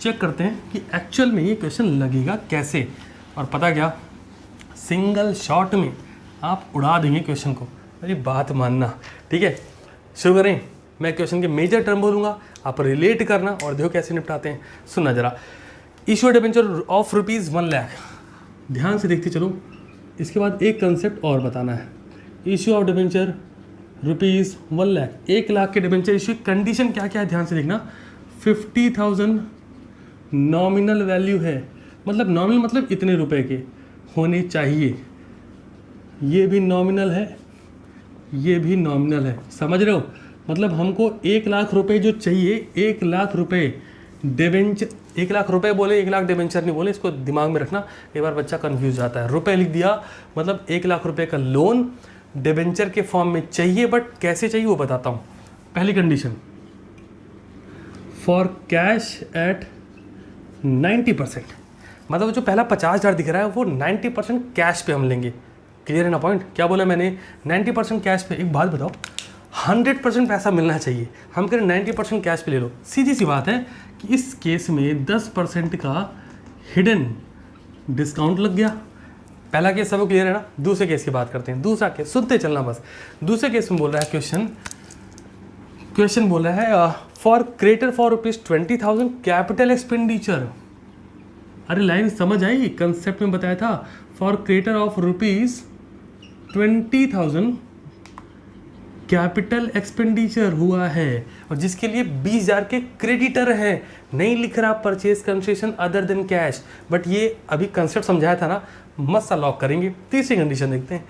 चेक करते हैं कि एक्चुअल में ये क्वेश्चन लगेगा कैसे। और पता क्या, सिंगल शॉट में आप उड़ा देंगे क्वेश्चन को, मेरी बात मानना। ठीक है, शुरू करें। मैं क्वेश्चन के मेजर टर्म बोलूँगा, आप रिलेट करना और देखो कैसे निपटाते हैं। सुनना जरा। इशू डिवेंचर ऑफ ₹1 लाख, ध्यान से देखते चलो। इसके बाद एक कंसेप्ट और बताना है। Issue of debenture ₹1 lakh, 1 lakh के डिवेंचर इशू, कंडीशन क्या क्या है ध्यान से देखना। 50,000 नॉमिनल वैल्यू है, मतलब नॉमिनल मतलब इतने रुपए के होने चाहिए। ये भी नॉमिनल है, ये भी नॉमिनल है, समझ रहे हो? मतलब हमको 1 लाख रुपए जो चाहिए, 1 लाख रुपए डिवेंचर, 1 लाख रुपए बोले, 1 लाख डिवेंचर नहीं बोले, इसको दिमाग में रखना। कई बार बच्चा कंफ्यूज जाता है, रुपए लिख दिया, मतलब 1 लाख रुपए का लोन डिवेंचर के फॉर्म में चाहिए, बट कैसे चाहिए वो बताता हूँ। पहली कंडीशन, फॉर कैश एट 90%, मतलब जो पहला 50,000 दिख रहा है वो 90% कैश पे हम लेंगे। क्लियर है ना पॉइंट? क्या बोला मैंने? 90% कैश पे। एक बात बताओ, 100% पैसा मिलना चाहिए, हम कह रहे 90% कैश पे ले लो। सीधी सी बात है कि इस केस में 10% का हिडन डिस्काउंट लग गया। पहला केस सबको क्लियर है ना? दूसरे केस की बात करते हैं। दूसरा केस सुनते चलना बस। दूसरे केस में बोल रहा है क्वेश्चन बोल रहा है for creditor for ₹20,000 capital expenditure. अरे लाइन समझ आई? कंसेप्ट में बताया था, for creditor of ₹20,000 capital expenditure हुआ है, और जिसके लिए 20,000 के क्रेडिटर हैं। नहीं लिख रहा purchase consideration other than cash, but ये अभी कंसेप्ट समझाया था ना, मस्त सा लॉक करेंगे। तीसरी कंडीशन देखते हैं,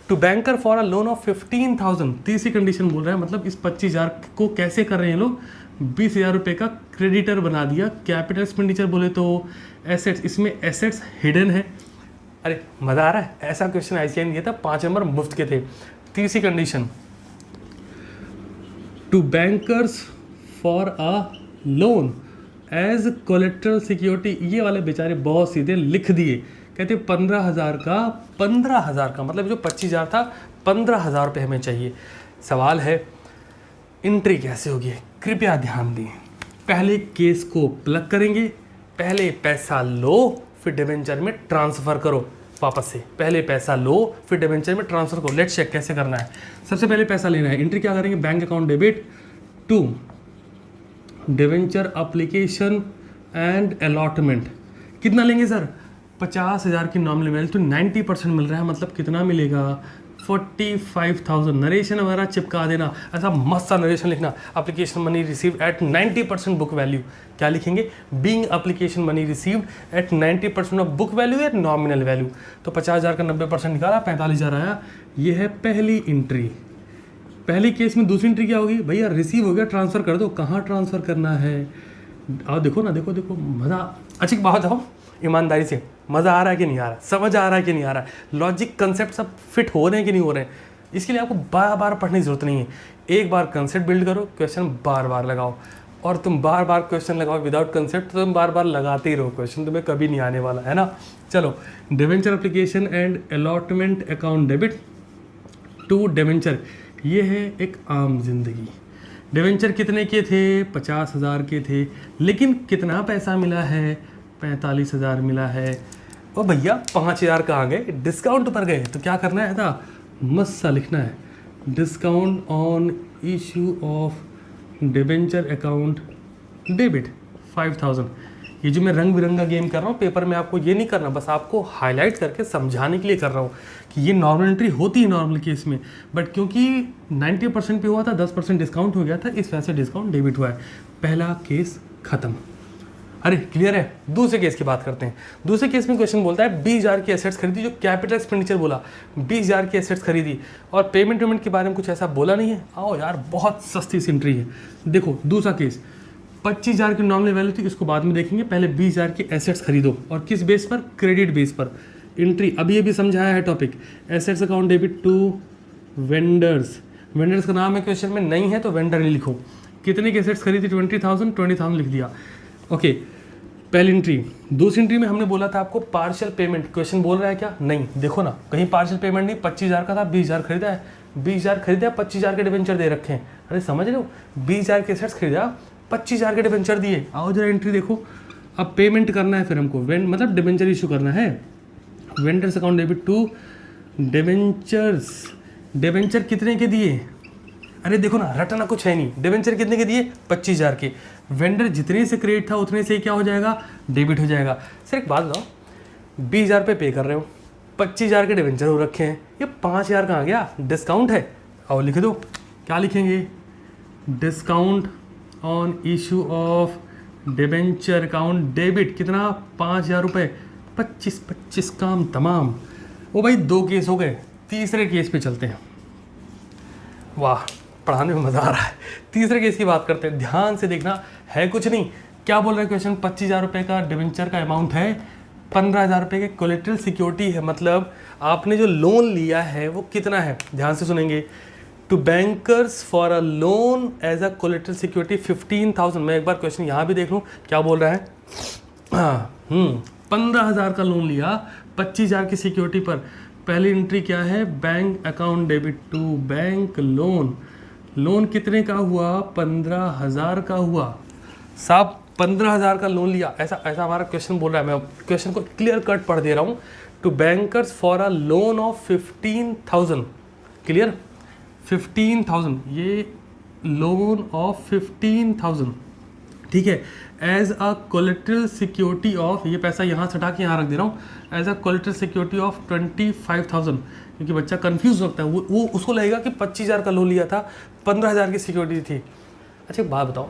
to banker for a loan of 15,000। तीसरी कंडीशन बोल रहा है, मतलब इस 25,000 को कैसे कर रहे हैं लोग? 20,000 रुपये का क्रेडिटर बना दिया। कैपिटल एक्सपेंडिचर बोले तो एसेट्स, इसमें एसेट्स हिडन है। अरे मज़ा आ रहा है? ऐसा क्वेश्चन ICAI ने दिया था, 5 नंबर मुफ्त के थे। तीसरी condition, to bankers for a loan as collateral security. ये वाले बेचारे बहुत सीधे लिख दिए, कहते 15,000 का मतलब जो 25,000 था 15,000 रुपये हमें चाहिए। सवाल है एंट्री कैसे होगी, कृपया ध्यान दें। पहले केस को प्लग करेंगे, पहले पैसा लो फिर डिबेंचर में ट्रांसफ़र करो वापस से। पहले पैसा लो फिर डिबेंचर में ट्रांसफ़र करो। लेट्स चेक कैसे करना है। सबसे पहले पैसा लेना है, एंट्री क्या करेंगे, bank account debit to debenture application and allotment. कितना लेंगे सर, 50,000 की नॉमिनल वैल्यू, तो 90% मिल रहा है, मतलब कितना मिलेगा 45,000। नरेशन वगैरह चिपका देना, ऐसा मस्त सा नरेशन लिखना, application money received at 90% book value. क्या लिखेंगे, being application money received at 90% of book value या नॉमिनल वैल्यू। तो 50,000 का 90% निकाला, 45,000 आया। ये है पहली एंट्री। पहली केस में दूसरी एंट्री क्या होगी, भैया रिसीव हो गया ट्रांसफ़र कर दो। कहाँ ट्रांसफ़र करना है, आओ देखो ना, देखो मज़ा। अच्छी बात बताओ ईमानदारी से, मज़ा आ रहा है कि नहीं आ रहा, समझ आ रहा है कि नहीं आ रहा है, लॉजिक कंसेप्ट सब फिट हो रहे हैं कि नहीं हो रहे हैं। इसके लिए आपको बार बार पढ़ने की ज़रूरत नहीं है। एक बार कंसेप्ट बिल्ड करो, क्वेश्चन बार बार लगाओ, और तुम बार बार क्वेश्चन लगाओ विदाउट कंसेप्ट, तो तुम बार बार लगाते ही रहो, क्वेश्चन तुम्हें कभी नहीं आने वाला है ना। चलो, debenture application and allotment account debit to debenture. ये है एक आम जिंदगी। डिबेंचर कितने के थे, 50,000 के थे, लेकिन कितना पैसा मिला है, 45,000 मिला है। ओ भैया 5,000 कहाँ गए, डिस्काउंट पर गए। तो क्या करना है था, मस्त सा लिखना है, discount on issue of debenture account debit 5,000। ये जो मैं रंग बिरंगा गेम कर रहा हूँ पेपर में, आपको ये नहीं करना, बस आपको हाईलाइट करके समझाने के लिए कर रहा हूँ कि ये नॉर्मल एंट्री होती है नॉर्मल केस में, बट क्योंकि 90% पे हुआ था, 10% डिस्काउंट हो गया था, इस वजह से डिस्काउंट डेबिट हुआ है। पहला केस खत्म। अरे क्लियर है। दूसरे केस की बात करते हैं। दूसरे केस में क्वेश्चन बोलता है 20,000 की एसेट्स खरीदी, जो कैपिटल एक्सपेंडिचर बोला, 20,000 की एसेट्स खरीदी और पेमेंट के बारे में कुछ ऐसा बोला नहीं है। आओ यार, बहुत सस्ती सी एंट्री है। देखो दूसरा केस, 25,000 की नॉमिनल वैल्यू थी, इसको बाद में देखेंगे, पहले 20,000 की एसेट्स खरीदो, और किस बेस पर, क्रेडिट बेस पर। एंट्री अभी अभी समझाया है topic, assets account debit to vendors. Vendors का नाम है क्वेश्चन में, नहीं है तो वेंडर नहीं लिखो। कितने की एसेट्स खरीदी, 20,000 लिख दिया। ओके, पहली एंट्री। दूसरी एंट्री में हमने बोला था आपको पार्शियल पेमेंट, क्वेश्चन बोल रहा है क्या, नहीं, देखो ना कहीं पार्शियल पेमेंट नहीं, 25,000 का था, 20,000 खरीदा है, 20,000 खरीदा, 25,000 के डिबेंचर दे रखे हैं। अरे समझ रहे हो, 20,000 के एसेट्स खरीदा, 25,000 के डिबेंचर दिए। आओ जरा एंट्री देखो, अब पेमेंट करना है फिर हमको, मतलब डिबेंचर इशू करना है। Vendors account debit to debentures. Debenture कितने के दिए, अरे देखो ना, रटना कुछ है नहीं, डिबेंचर कितने के दिए, 25,000 के। वेंडर जितने से क्रेडिट था उतने से क्या हो जाएगा, डेबिट हो जाएगा। सर एक बात बताओ, 20,000 रुपये पे कर रहे हो, 25,000 के डिबेंचर हो रखे हैं, ये 5,000 कहाँ गया, डिस्काउंट है। और लिख दो, क्या लिखेंगे, discount on issue of debenture account debit, कितना, 5,000 रुपये, 25 काम तमाम। वो भाई 2 केस हो गए, तीसरे केस पे चलते हैं। वाह, पढ़ाने में मज़ा आ रहा है। तीसरे केस की बात करते हैं, ध्यान से देखना, है कुछ नहीं। क्या बोल रहा है क्वेश्चन, 25,000 रुपये का डिबेंचर का अमाउंट है, 15,000 रुपये के कोलेट्रल सिक्योरिटी है, मतलब आपने जो लोन लिया है वो कितना है, ध्यान से सुनेंगे। To bankers for a loan as a collateral security 15,000। मैं एक बार क्वेश्चन यहाँ भी देख लूँ क्या बोल रहा है। हाँ 15,000 का लोन लिया 25,000 की सिक्योरिटी पर। पहली एंट्री क्या है, bank account debit to bank loan. Loan कितने का हुआ, 15,000 का हुआ। साहब 15,000 का लोन लिया, ऐसा हमारा क्वेश्चन बोल रहा है। मैं क्वेश्चन को क्लियर कट पढ़ दे रहा हूँ। To bankers for a loan of 15,000, clear, 15,000, ये लोन ऑफ 15,000, ठीक है, as a collateral security of, ये पैसा यहाँ से हटा के यहाँ रख दे रहा हूँ, as a collateral security of 25,000, क्योंकि बच्चा कंफ्यूज हो सकता है, वो उसको लगेगा कि 25,000 का लोन लिया था, 15,000 की सिक्योरिटी थी। अच्छा एक बात बताओ,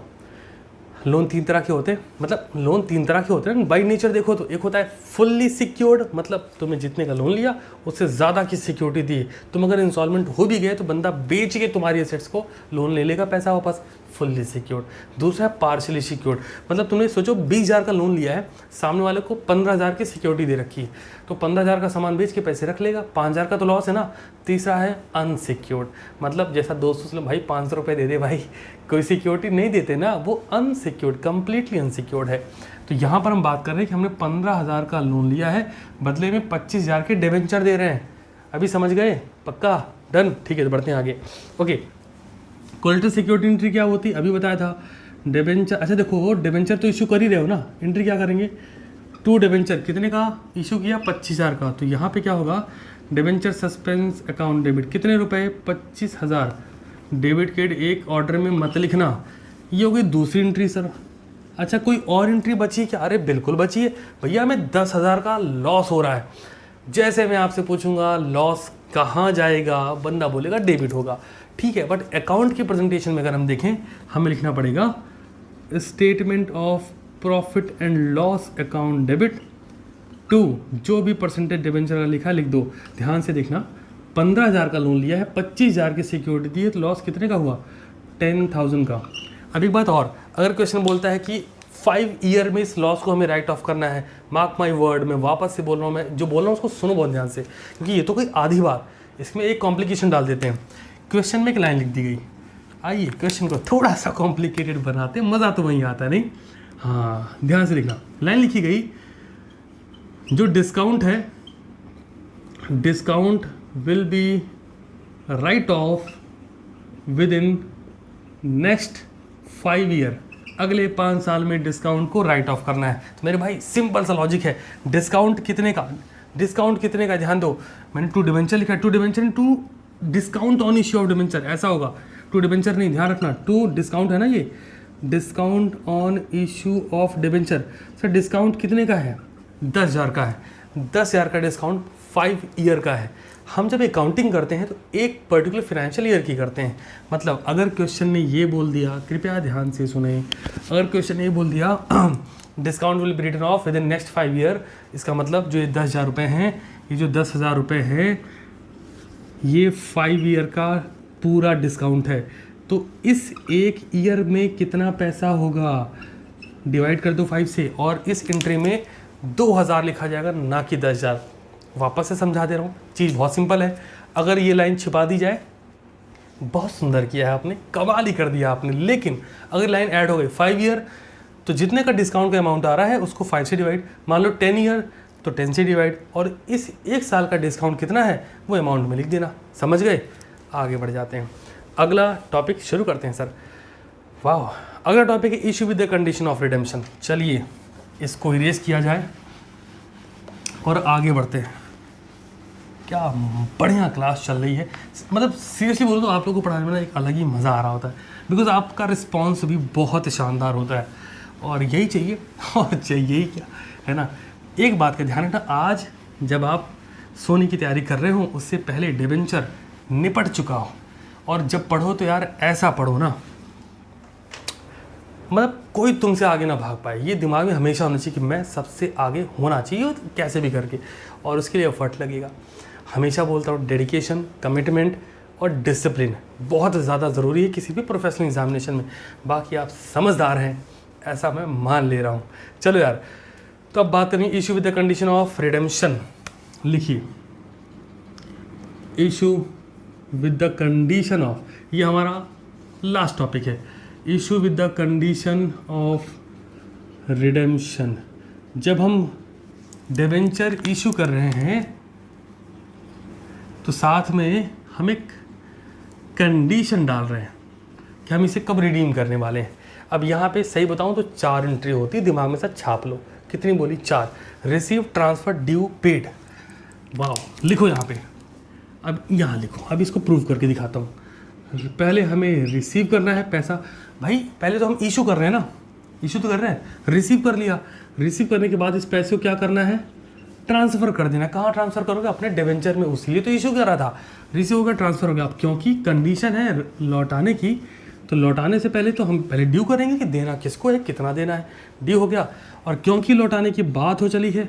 लोन 3 तरह के होते हैं, मतलब लोन 3 तरह के होते हैं बाई नेचर। देखो तो एक होता है फुल्ली सिक्योर्ड, मतलब तुमने जितने का लोन लिया उससे ज़्यादा की सिक्योरिटी दी, तुम अगर इंस्टॉलमेंट हो भी गए तो बंदा बेच के तुम्हारी एसेट्स को लोन ले लेगा पैसा वापस, फुल्ली सिक्योर्ड, दूसरा है पार्शियली सिक्योर्ड। मतलब तुमने सोचो 20,000 का लोन लिया है, सामने वाले को 15,000 की सिक्योरिटी दे रखी है, तो 15,000 का सामान बेच के पैसे रख लेगा, 5,000 का तो लॉस है ना। तीसरा है अनसिक्योर्ड, मतलब जैसा दोस्तों से भाई 500 रुपये दे दे भाई, कोई सिक्योरिटी नहीं देते ना, वो अनसिक्योर्ड, कंप्लीटली अनसिक्योर्ड है। तो यहाँ पर हम बात कर रहे हैं कि हमने 15,000 का लोन लिया है, बदले में 25,000 के डिवेंचर दे रहे हैं। अभी समझ गए? पक्का? डन? ठीक है, तो बढ़ते हैं आगे। ओके, कोलेटरल सिक्योरिटी एंट्री क्या होती है अभी बताया था। डिवेंचर, अच्छा देखो डिवेंचर तो इशू कर ही रहे हो ना, एंट्री क्या करेंगे, 2 डिवेंचर कितने का इशू किया, 25,000 का। तो यहाँ पे क्या होगा, डिवेंचर सस्पेंस अकाउंट डेबिट, कितने रुपए, 25,000। डेबिट क्रेडिट एक ऑर्डर में मत लिखना, ये होगी दूसरी एंट्री सर। अच्छा कोई और एंट्री बची है क्या? अरे बिल्कुल बची है भैया, हमें 10,000 का लॉस हो रहा है। जैसे मैं आपसे पूछूंगा लॉस कहाँ जाएगा, बंदा बोलेगा डेबिट होगा, ठीक है। बट अकाउंट की प्रेजेंटेशन में अगर हम देखें, हमें लिखना पड़ेगा statement of profit and loss account debit to, जो भी परसेंटेज डिवेंचर का लिखा है लिख दो। ध्यान से देखना, 15,000 का लोन लिया है, 25,000 की सिक्योरिटी दी है, तो लॉस कितने का हुआ, 10,000 का। अब एक बात और, अगर क्वेश्चन बोलता है कि 5 ईयर में इस लॉस को हमें राइट ऑफ करना है, मार्क माई वर्ड, मैं वापस से बोल रहा हूँ, मैं जो बोल रहा हूँ उसको सुनो बहुत ध्यान से, क्योंकि ये तो कोई आधी बात, इसमें एक कॉम्प्लिकेशन डाल देते हैं। क्वेश्चन में एक लाइन लिख दी गई, आइए क्वेश्चन को थोड़ा सा कॉम्प्लिकेटेड बनाते हैं, मज़ा तो वहीं आता नहीं। हाँ ध्यान से देखना, लाइन लिखी गई, जो डिस्काउंट है, discount will B right of within next 5 year, अगले 5 साल में डिस्काउंट को राइट ऑफ करना है। तो मेरे भाई सिंपल सा लॉजिक है, डिस्काउंट कितने का, डिस्काउंट कितने का, ध्यान दो, मैंने 2 डिवेंचर लिखा है, 2 debenture 2 discount on issue of debenture, ऐसा होगा, 2 डिवेंचर नहीं, ध्यान रखना, 2 डिस्काउंट है ना, ये discount on issue of debenture. Sir discount कितने का है, 10,000 का है, 10,000 का डिस्काउंट 5 ईयर का है। हम जब अकाउंटिंग करते हैं तो एक पर्टिकुलर फाइनेंशियल ईयर की करते हैं। मतलब अगर क्वेश्चन ने ये बोल दिया, कृपया ध्यान से सुने, अगर क्वेश्चन ने ये बोल दिया discount will be written off within next 5 year, इसका मतलब जो ये 10,000 रुपये हैं, ये जो 10,000 रुपये है, ये 5 ईयर का पूरा डिस्काउंट है। तो इस एक ईयर में कितना पैसा होगा, डिवाइड कर दो 5 से, और इस एंट्री में 2,000 लिखा जाएगा, ना कि 10,000। वापस से समझा दे रहा हूँ, चीज़ बहुत सिंपल है। अगर ये लाइन छिपा दी जाए, बहुत सुंदर किया है आपने, कमाल ही कर दिया आपने। लेकिन अगर लाइन ऐड हो गई 5 ईयर, तो जितने का डिस्काउंट का अमाउंट आ रहा है उसको 5 से डिवाइड, मान लो 10 ईयर तो 10 से डिवाइड, और इस 1 साल का डिस्काउंट कितना है वो अमाउंट में लिख देना। समझ गए? आगे बढ़ जाते हैं, अगला टॉपिक शुरू करते हैं सर। वाह, अगला टॉपिक है issue with the condition of redemption. चलिए इसको इरेज किया जाए और आगे बढ़ते हैं। क्या बढ़िया क्लास चल रही है, मतलब सीरियसली बोलो तो आप लोगों को पढ़ाने में एक अलग ही मज़ा आ रहा होता है, बिकॉज आपका रिस्पॉन्स भी बहुत शानदार होता है, और यही चाहिए, और चाहिए ही क्या, है ना। एक बात का ध्यान रखना, आज जब आप सोने की तैयारी कर रहे हो उससे पहले डिवेंचर निपट चुका हो, और जब पढ़ो तो यार ऐसा पढ़ो ना, मतलब कोई तुमसे आगे ना भाग पाए, ये दिमाग में हमेशा होना चाहिए कि मैं सबसे आगे होना चाहिए, और कैसे भी करके, और उसके लिए एफर्ट लगेगा। हमेशा बोलता हूँ डेडिकेशन, कमिटमेंट और डिसिप्लिन बहुत ज़्यादा ज़रूरी है किसी भी प्रोफेशनल एग्जामिनेशन में। बाकी आप समझदार हैं ऐसा मैं मान ले रहा हूँ। चलो यार, तो अब बात करेंगे issue with the condition of redemption. लिखिए issue with the condition of, ये हमारा लास्ट टॉपिक है, issue with the condition of redemption. जब हम डिवेंचर इशू कर रहे हैं तो साथ में हम एक कंडीशन डाल रहे हैं कि हम इसे कब रिडीम करने वाले हैं। अब यहाँ पे सही बताऊँ तो 4 एंट्री होती है, दिमाग में से छाप लो, कितनी बोली, 4। Receive, transfer, due, paid. वाह, लिखो यहाँ पे, अब यहाँ लिखो, अब इसको प्रूव करके दिखाता हूँ। पहले हमें रिसीव करना है पैसा, भाई पहले तो हम इशू कर रहे हैं ना, इशू तो कर रहे हैं, रिसीव कर लिया, रिसीव करने के बाद इस पैसे को क्या करना है, ट्रांसफ़र कर देना। कहाँ ट्रांसफ़र करोगे, अपने डिवेंचर में, उसी लिए तो इशू कर रहा था, रिसीव हो गया, ट्रांसफ़र हो गया। अब क्योंकि कंडीशन है लौटाने की, तो लौटाने से पहले तो हम पहले ड्यू करेंगे कि देना किसको है, कितना देना है, ड्यू हो गया। और क्योंकि लौटाने की बात हो चली है,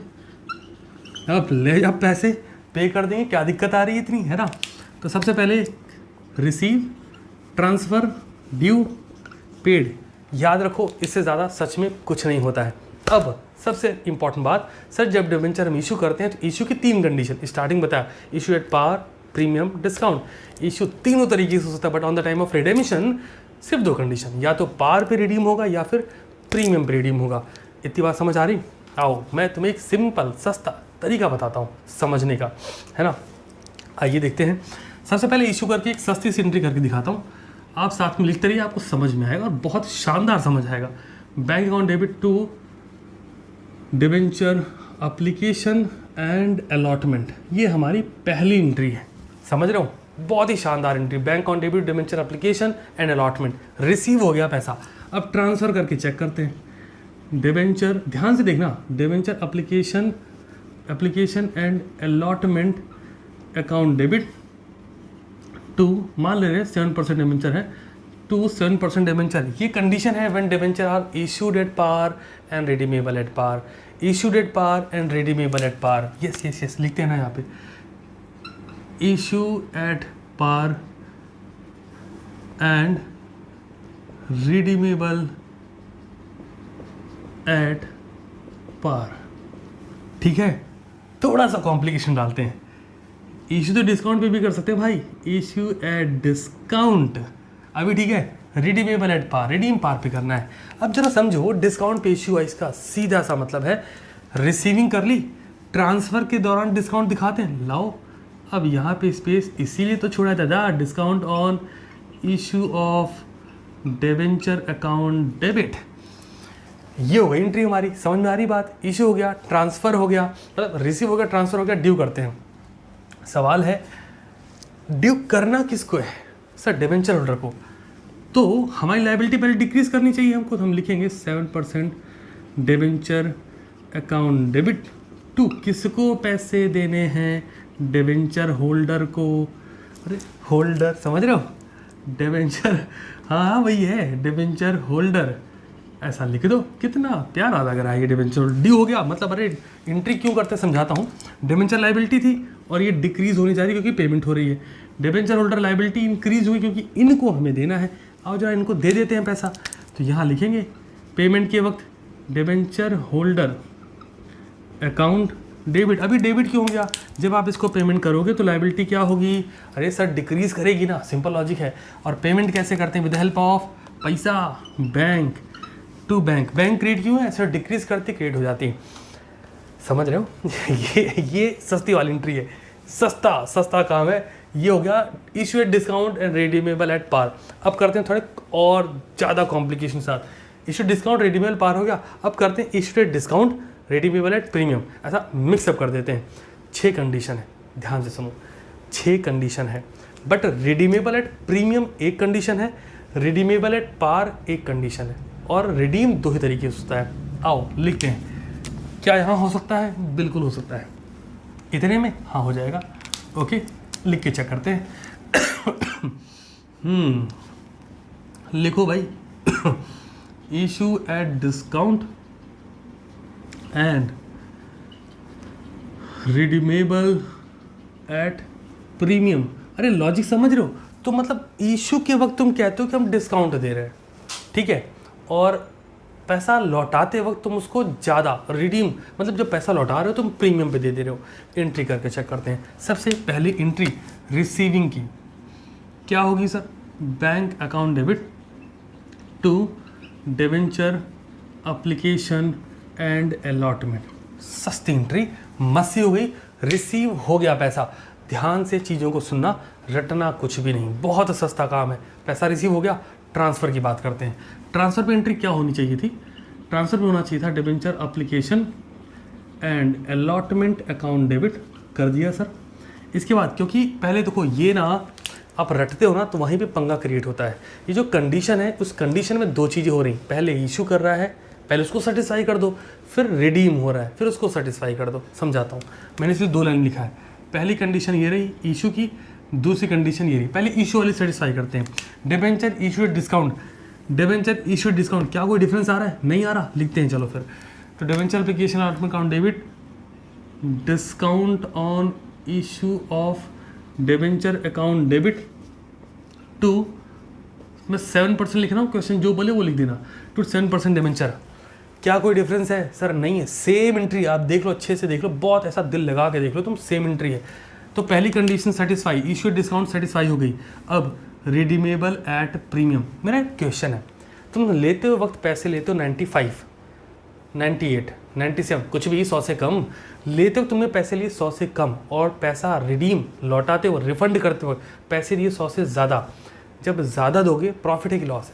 अब ले जा पैसे, पे कर देंगे, क्या दिक्कत आ रही है इतनी, है ना। तो सबसे पहले रिसीव, ट्रांसफ़र, ड्यू, पेड। याद रखो, इससे ज़्यादा सच में कुछ नहीं होता है। अब सबसे इंपॉर्टेंट बात, सर जब डिबेंचर हम इशू करते हैं तो इशू की 3 कंडीशन स्टार्टिंग बताया, issue at par, premium, discount. Issue तीनों तरीके से हो सकता है, but on the time of redemption सिर्फ 2 कंडीशन, या तो पार पे रिडीम होगा या फिर प्रीमियम पे रिडीम होगा। इतनी बात समझ आ रही? आओ मैं तुम्हें एक सिंपल सस्ता तरीका बताता हूँ समझने का, है ना। आइए देखते हैं। सबसे पहले इशू करके एक सस्ती सी एंट्री करके दिखाता हूँ, आप साथ में लिखते रहिए, आपको समझ में आएगा और बहुत शानदार समझ आएगा। Bank account debit to debenture application and allotment, ये हमारी पहली एंट्री है, समझ रहे हो, बहुत ही शानदार entry. Bank account debit debenture application and allotment, receive हो गया पैसा। अब ट्रांसफ़र करके चेक करते हैं। डिबेंचर, ध्यान से देखना, debenture application and allotment account debit to, मान ले रहे हैं 7% डिबेंचर है, टू 7% डिबेंचर। ये कंडीशन है when debenture are issued at par and redeemable at par, issued at par and redeemable at par. Yes yes yes, लिखते हैं ना यहाँ पे, issue at par and redeemable at par. ठीक है, थोड़ा सा कॉम्प्लिकेशन डालते हैं। इशू तो डिस्काउंट पे भी कर सकते हैं भाई, इशू एट डिस्काउंट, अभी ठीक है। रिडीमेबल एट पार, रिडीम पार पे करना है। अब जरा समझो, डिस्काउंट पे इशू है, इसका सीधा सा मतलब है रिसीविंग कर ली, ट्रांसफ़र के दौरान डिस्काउंट दिखाते हैं, लाओ। अब यहाँ पे स्पेस इसीलिए तो छोड़ा था, discount on issue of debenture account debit. ये हो गई एंट्री हमारी, समझ में आ रही बात। इशू हो गया, ट्रांसफ़र हो गया, मतलब रिसीव हो गया, ट्रांसफ़र हो गया, ड्यू करते हैं। सवाल है ड्यू करना किसको है? सर डिबेंचर होल्डर को। तो हमारी लायबिलिटी पहले डिक्रीज करनी चाहिए हमको, तो हम लिखेंगे 7% डिबेंचर अकाउंट डेबिट टू, किसको पैसे देने हैं? डिबेंचर होल्डर को। अरे होल्डर, समझ रहे हो, डिबेंचर, हाँ वही है, डिबेंचर होल्डर, ऐसा लिख दो। कितना प्यारा लग रहा है ये डिबेंचर। ड्यू हो गया मतलब, अरे एंट्री क्यों करते हैं समझाता हूँ। डिबेंचर लायबिलिटी थी और ये डिक्रीज होनी चाहिए क्योंकि पेमेंट हो रही है। डिबेंचर होल्डर लायबिलिटी इंक्रीज हुई क्योंकि इनको हमें देना है। आओ जरा इनको दे देते हैं पैसा, तो यहाँ लिखेंगे पेमेंट के वक्त डिबेंचर होल्डर अकाउंट डेबिट। अभी डेबिट क्यों हो गया? जब आप इसको पेमेंट करोगे तो लायबिलिटी क्या होगी? अरे सर डिक्रीज करेगी ना, सिंपल लॉजिक है। और पेमेंट कैसे करते हैं? विद हेल्प ऑफ पैसा, bank to bank. Bank create क्यों है? सर डिक्रीज करते क्रिएट हो जाती है, समझ रहे हो। ये सस्ती वाली एंट्री है, सस्ता काम है। ये हो गया issue at discount and redeemable at par. अब करते हैं थोड़े और ज़्यादा कॉम्प्लिकेशन साथ। इशू डिस्काउंट रिडीमेबल पार हो गया, अब करते हैं issue at discount redeemable at premium. ऐसा मिक्सअप कर देते हैं। 6 कंडीशन है, ध्यान से सुनो, 6 कंडीशन है। बट रिडीमेबल एट प्रीमियम एक कंडीशन है, रिडीमेबल एट पार एक कंडीशन है, और रिडीम 2 ही तरीके से होता है। आओ लिखते हैं, क्या यहाँ हो सकता है? बिल्कुल हो सकता है। इतने में हाँ हो जाएगा। ओके, लिख के चेक करते हैं। लिखो भाई, issue at discount and redeemable at premium. अरे लॉजिक समझ रहे हो? तो मतलब इशू के वक्त तुम कहते हो कि हम डिस्काउंट दे रहे हैं, ठीक है, और पैसा लौटाते वक्त तुम उसको ज़्यादा रिडीम, मतलब जब पैसा लौटा रहे हो तुम प्रीमियम पे दे रहे हो। एंट्री करके चेक करते हैं। सबसे पहली एंट्री रिसीविंग की क्या होगी sir? Bank account debit to debenture application and allotment. सस्ती एंट्री, मस्सी हो गई, रिसीव हो गया पैसा। ध्यान से चीज़ों को सुनना, रटना कुछ भी नहीं, बहुत सस्ता काम है। पैसा रिसीव हो गया, ट्रांसफ़र की बात करते हैं। ट्रांसफ़र पे एंट्री क्या होनी चाहिए थी? ट्रांसफ़र पे होना चाहिए था debenture application and allotment account debit. कर दिया सर। इसके बाद, क्योंकि पहले देखो ये ना आप रटते हो ना तो वहीं पे पंगा क्रिएट होता है। ये जो कंडीशन है, उस कंडीशन में 2 चीज़ें हो रही। पहले इशू कर रहा है, पहले उसको सेटिस्फाई कर दो, फिर रिडीम हो रहा है, फिर उसको सेटिस्फाई कर दो। समझाता हूँ, मैंने इसलिए 2 लाइन लिखा है। पहली कंडीशन ये रही इशू की, दूसरी कंडीशन ये रही। पहले इशू वाली सेटिस्फाई करते हैं। Debenture issue discount, debenture issue discount, क्या कोई डिफरेंस आ रहा है? नहीं आ रहा, लिखते हैं चलो फिर। तो debenture application allotment account debit discount on issue of debenture account debit to मैं 7% लिख रहा हूँ, क्वेश्चन जो बोले वो लिख देना। टू 7% डिबेंचर, क्या कोई डिफरेंस है? सर नहीं है, सेम एंट्री। आप देख लो, अच्छे से देख लो, बहुत ऐसा दिल लगा के देख लो तुम, सेम एंट्री है। तो पहली condition satisfy, issue discount satisfy हो गई। अब रिडीमेबल एट प्रीमियम, मेरा क्वेश्चन है, तुम लेते हो वक्त पैसे लेते हो 95, 98, 97, कुछ भी 100 से कम लेते हो, तुमने पैसे लिए 100 से कम, और पैसा रिडीम लौटाते हो, रिफंड करते हो पैसे लिए 100 से ज़्यादा। जब ज़्यादा दोगे प्रॉफिट है कि लॉस है?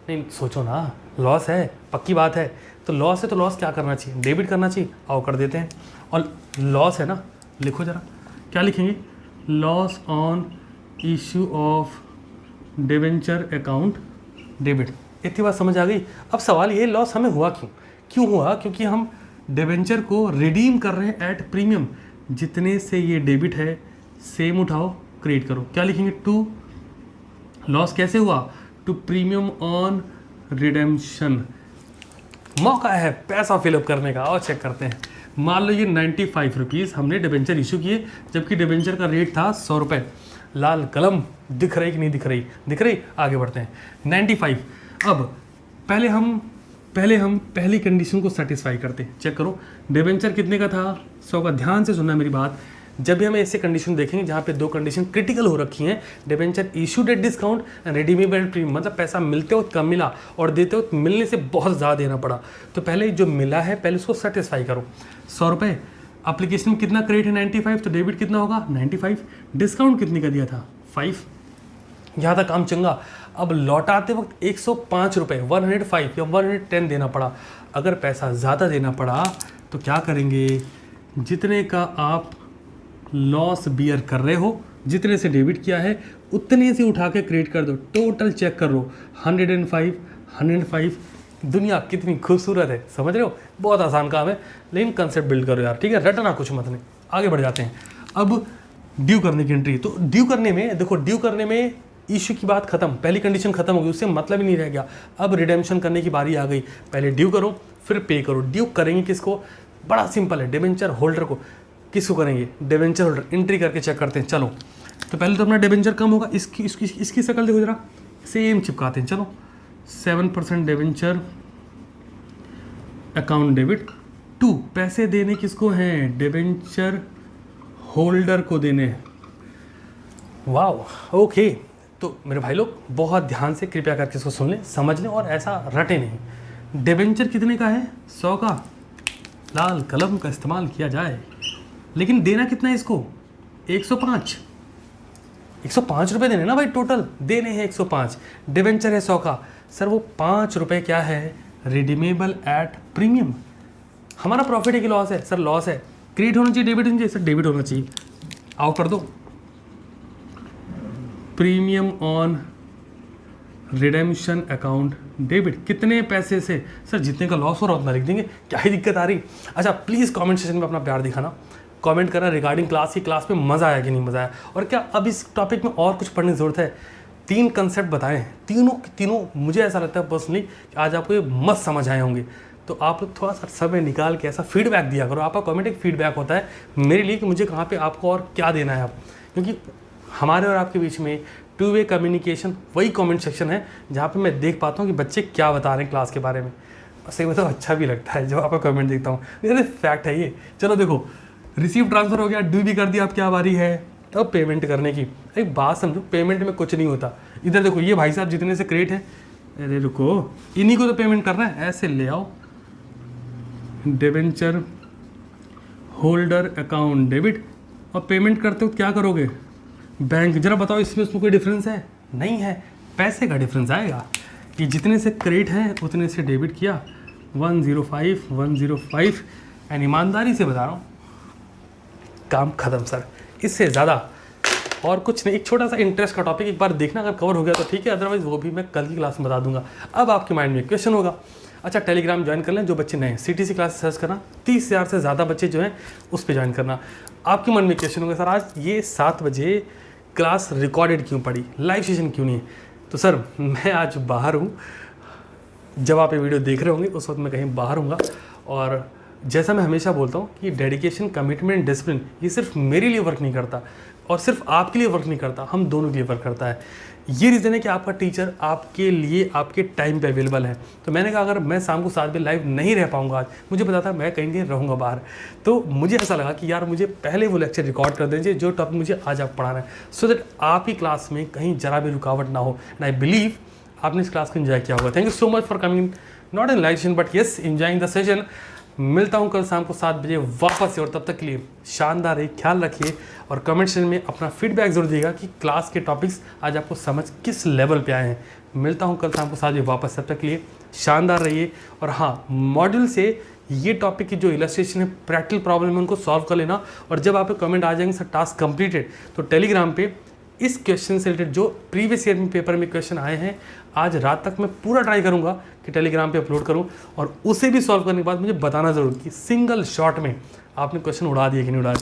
नहीं, सोचो ना, लॉस है, पक्की बात है। तो लॉस है तो लॉस क्या करना चाहिए? डेबिट करना चाहिए। आओ कर देते हैं। और लॉस है ना, लिखो ज़रा, क्या लिखेंगे? Loss on issue of debenture account debit. इतनी बात समझ आ गई। अब सवाल ये, लॉस हमें हुआ क्यों हुआ? क्योंकि हम डिबेंचर को रिडीम कर रहे हैं एट प्रीमियम। जितने से ये डेबिट है सेम उठाओ, क्रिएट करो। क्या लिखेंगे? टू, लॉस कैसे हुआ? To premium on redemption. मौका है पैसा फिलअप करने का। और चेक करते हैं। मान लो ये 95 रुपीज़ हमने डिबेंचर इशू किए, जबकि डिबेंचर का रेट था 100 रुपये। लाल कलम दिख रही कि नहीं दिख रही? दिख रही। आगे बढ़ते हैं। 95। अब पहले हम पहली कंडीशन को सेटिस्फाई करते हैं। चेक करो, डिबेंचर कितने का था? 100 का। ध्यान से सुनना मेरी बात। जब भी हमें ऐसे कंडीशन देखेंगे जहाँ पे दो कंडीशन क्रिटिकल हो रखी हैं, debenture issued at discount and redeemable premium, मतलब पैसा मिलते वक्त कम मिला और देते वक्त मिलने से बहुत ज़्यादा देना पड़ा। तो पहले जो मिला है पहले उसको सेटिस्फाई करो। 100 रुपये, एप्लीकेशन में कितना क्रेडिट है? 95, तो डेबिट कितना होगा? 95। डिस्काउंट कितने का दिया था? 5। यहाँ तक काम चंगा। अब लौटाते वक्त 105 रुपये, 105 या 110 देना पड़ा। अगर पैसा ज़्यादा देना पड़ा तो क्या करेंगे? जितने का आप लॉस बियर कर रहे हो, जितने से डेबिट किया है उतने से उठा के क्रेडिट कर दो। टोटल चेक कर लो, 105, 105। दुनिया कितनी खूबसूरत है, समझ रहे हो? बहुत आसान काम है, लेकिन कंसेप्ट बिल्ड करो यार, ठीक है? रटना कुछ मत नहीं। आगे बढ़ जाते हैं। अब ड्यू करने की एंट्री। तो ड्यू करने में देखो, ड्यू करने में इश्यू की बात खत्म, पहली कंडीशन खत्म हो गई, उससे मतलब ही नहीं रह गया। अब रिडेम्पशन करने की बारी आ गई। पहले ड्यू करो फिर पे करो। ड्यू करेंगे किसको? बड़ा सिंपल है, डिबेंचर होल्डर को। किसको करेंगे? Debenture holder. एंट्री करके चेक करते हैं। चलो, तो पहले तो अपना डिबेंचर कम होगा। इसकी शक्ल देखो जरा, सेम चिपकाते हैं। चलो, 7% डिबेंचर अकाउंट डेबिट। 2, पैसे देने किसको हैं? डिबेंचर होल्डर को देने हैं। Wow, okay. तो मेरे भाई लोग बहुत ध्यान से कृपया करके इसको सुन लें, समझ लें और ऐसा रटे नहीं। डिबेंचर कितने का है? 100 का। लाल कलम का इस्तेमाल किया जाए। लेकिन देना कितना है इसको? 105। 105 रुपये देने ना भाई, टोटल देने हैं 105। डिबेंचर है 100 का। सर वो 5 रुपये क्या है? Redeemable at premium. हमारा प्रॉफिट है कि लॉस है? सर लॉस है। क्रेडिट होना चाहिए, डेबिट होना चाहिए? सर डेबिट होना चाहिए। आओ कर दो। Premium on redemption account debit. कितने पैसे से? सर जितने का लॉस हो रहा उतना लिख देंगे, क्या ही दिक्कत आ रही? अच्छा, प्लीज़ कमेंट सेक्शन में अपना प्यार दिखाना, कमेंट करना रिगार्डिंग क्लास की, क्लास में मज़ा आया कि नहीं मज़ा आया, और क्या अब इस टॉपिक में और कुछ पढ़ने की ज़रूरत है? 3 कंसेप्ट बताएं, तीनों मुझे ऐसा लगता है पर्सनली कि आज आपको ये मस्त समझ आए होंगे। तो आप लोग थोड़ा सा समय निकाल के ऐसा फीडबैक दिया करो। आपका कमेंट एक फीडबैक होता है मेरे लिए कि मुझे कहाँ पे आपको और क्या देना है आप, क्योंकि हमारे और आपके बीच में 2 वे कम्युनिकेशन वही कमेंट सेक्शन है जहाँ पे मैं देख पाता हूँ कि बच्चे क्या बता रहे हैं क्लास के बारे में। सही बताओ, अच्छा भी लगता है जब आपका कमेंट देखता हूँ। ये फैक्ट है ये। चलो देखो, रिसीव ट्रांसफ़र हो गया, ड्यू भी कर दिया, अब क्या बारी है? अब पेमेंट करने की। एक बात समझो, पेमेंट में कुछ नहीं होता। इधर देखो, ये भाई साहब जितने से क्रेडिट है, अरे रुको, इन्हीं को तो पेमेंट करना है। ऐसे ले आओ, डिबेंचर होल्डर अकाउंट डेबिट, और पेमेंट करते हो क्या करोगे? बैंक। जरा बताओ इसमें उसमें कोई डिफरेंस है? नहीं है, पैसे का डिफरेंस आएगा कि जितने से क्रेडिट है उतने से डेबिट किया। 105 एंड ईमानदारी से बता रहा हूँ, काम खत्म सर। इससे ज़्यादा और कुछ नहीं। एक छोटा सा इंटरेस्ट का टॉपिक एक बार देखना, अगर कवर हो गया तो ठीक है, अदरवाइज वो भी मैं कल की क्लास में बता दूंगा। अब आपके माइंड में क्वेश्चन होगा, अच्छा टेलीग्राम ज्वाइन कर लें जो बच्चे नए हैं, CTC क्लास सर्च करना, 30,000 से ज़्यादा बच्चे जो हैं उस पर ज्वाइन करना। आपके मन में क्वेश्चन होगा, सर आज ये 7 बजे क्लास रिकॉर्डेड क्यों पड़ी, लाइव सेशन क्यों नहीं है? तो सर मैं आज बाहर हूँ, जब आप ये वीडियो देख रहे होंगे उस वक्त मैं कहीं बाहर हूँगा। और जैसा मैं हमेशा बोलता हूँ कि डेडिकेशन, कमिटमेंट, डिसिप्लिन ये सिर्फ मेरे लिए वर्क नहीं करता और सिर्फ आपके लिए वर्क नहीं करता, हम दोनों के लिए वर्क करता है। ये रीज़न है कि आपका टीचर आपके लिए आपके टाइम पे अवेलेबल है। तो मैंने कहा अगर मैं शाम को 7 बजे लाइव नहीं रह पाऊंगा आज, मुझे पता था मैं कहीं रहूँगा बाहर, तो मुझे ऐसा लगा कि यार मुझे पहले वो लेक्चर रिकॉर्ड कर दीजिए जो टॉपिक मुझे आज आप पढ़ाना है, सो दैट आपकी क्लास में कहीं जरा भी रुकावट ना हो। एंड आई बिलीव आपने इस क्लास को एंजॉय किया होगा। Thank you so much for coming, not in live session but yes enjoying the session. मिलता हूँ कल शाम को 7 बजे वापस से, और तब तक के लिए शानदार रहिए, ख्याल रखिए और कमेंट सेक्शन में अपना फीडबैक जरूर दिएगा कि क्लास के टॉपिक्स आज आपको समझ किस लेवल पे आए हैं। मिलता हूँ कल शाम को 7 बजे वापस, तब तक के लिए शानदार रहिए। और हाँ, मॉड्यूल से ये टॉपिक की जो इलस्ट्रेशन है, प्रैक्टिकल प्रॉब्लम है, उनको सॉल्व कर लेना। और जब आप कमेंट आ जाएंगे सर टास्क कंप्लीटेड, तो टेलीग्राम पे इस क्वेश्चन से रिलेटेड जो प्रीवियस ईयर में पेपर में क्वेश्चन आए हैं, आज रात तक मैं पूरा ट्राई करूंगा कि टेलीग्राम पे अपलोड करूं, और उसे भी सॉल्व करने के बाद मुझे बताना ज़रूर कि सिंगल शॉट में आपने क्वेश्चन उड़ा दिया कि नहीं उड़ा दिया।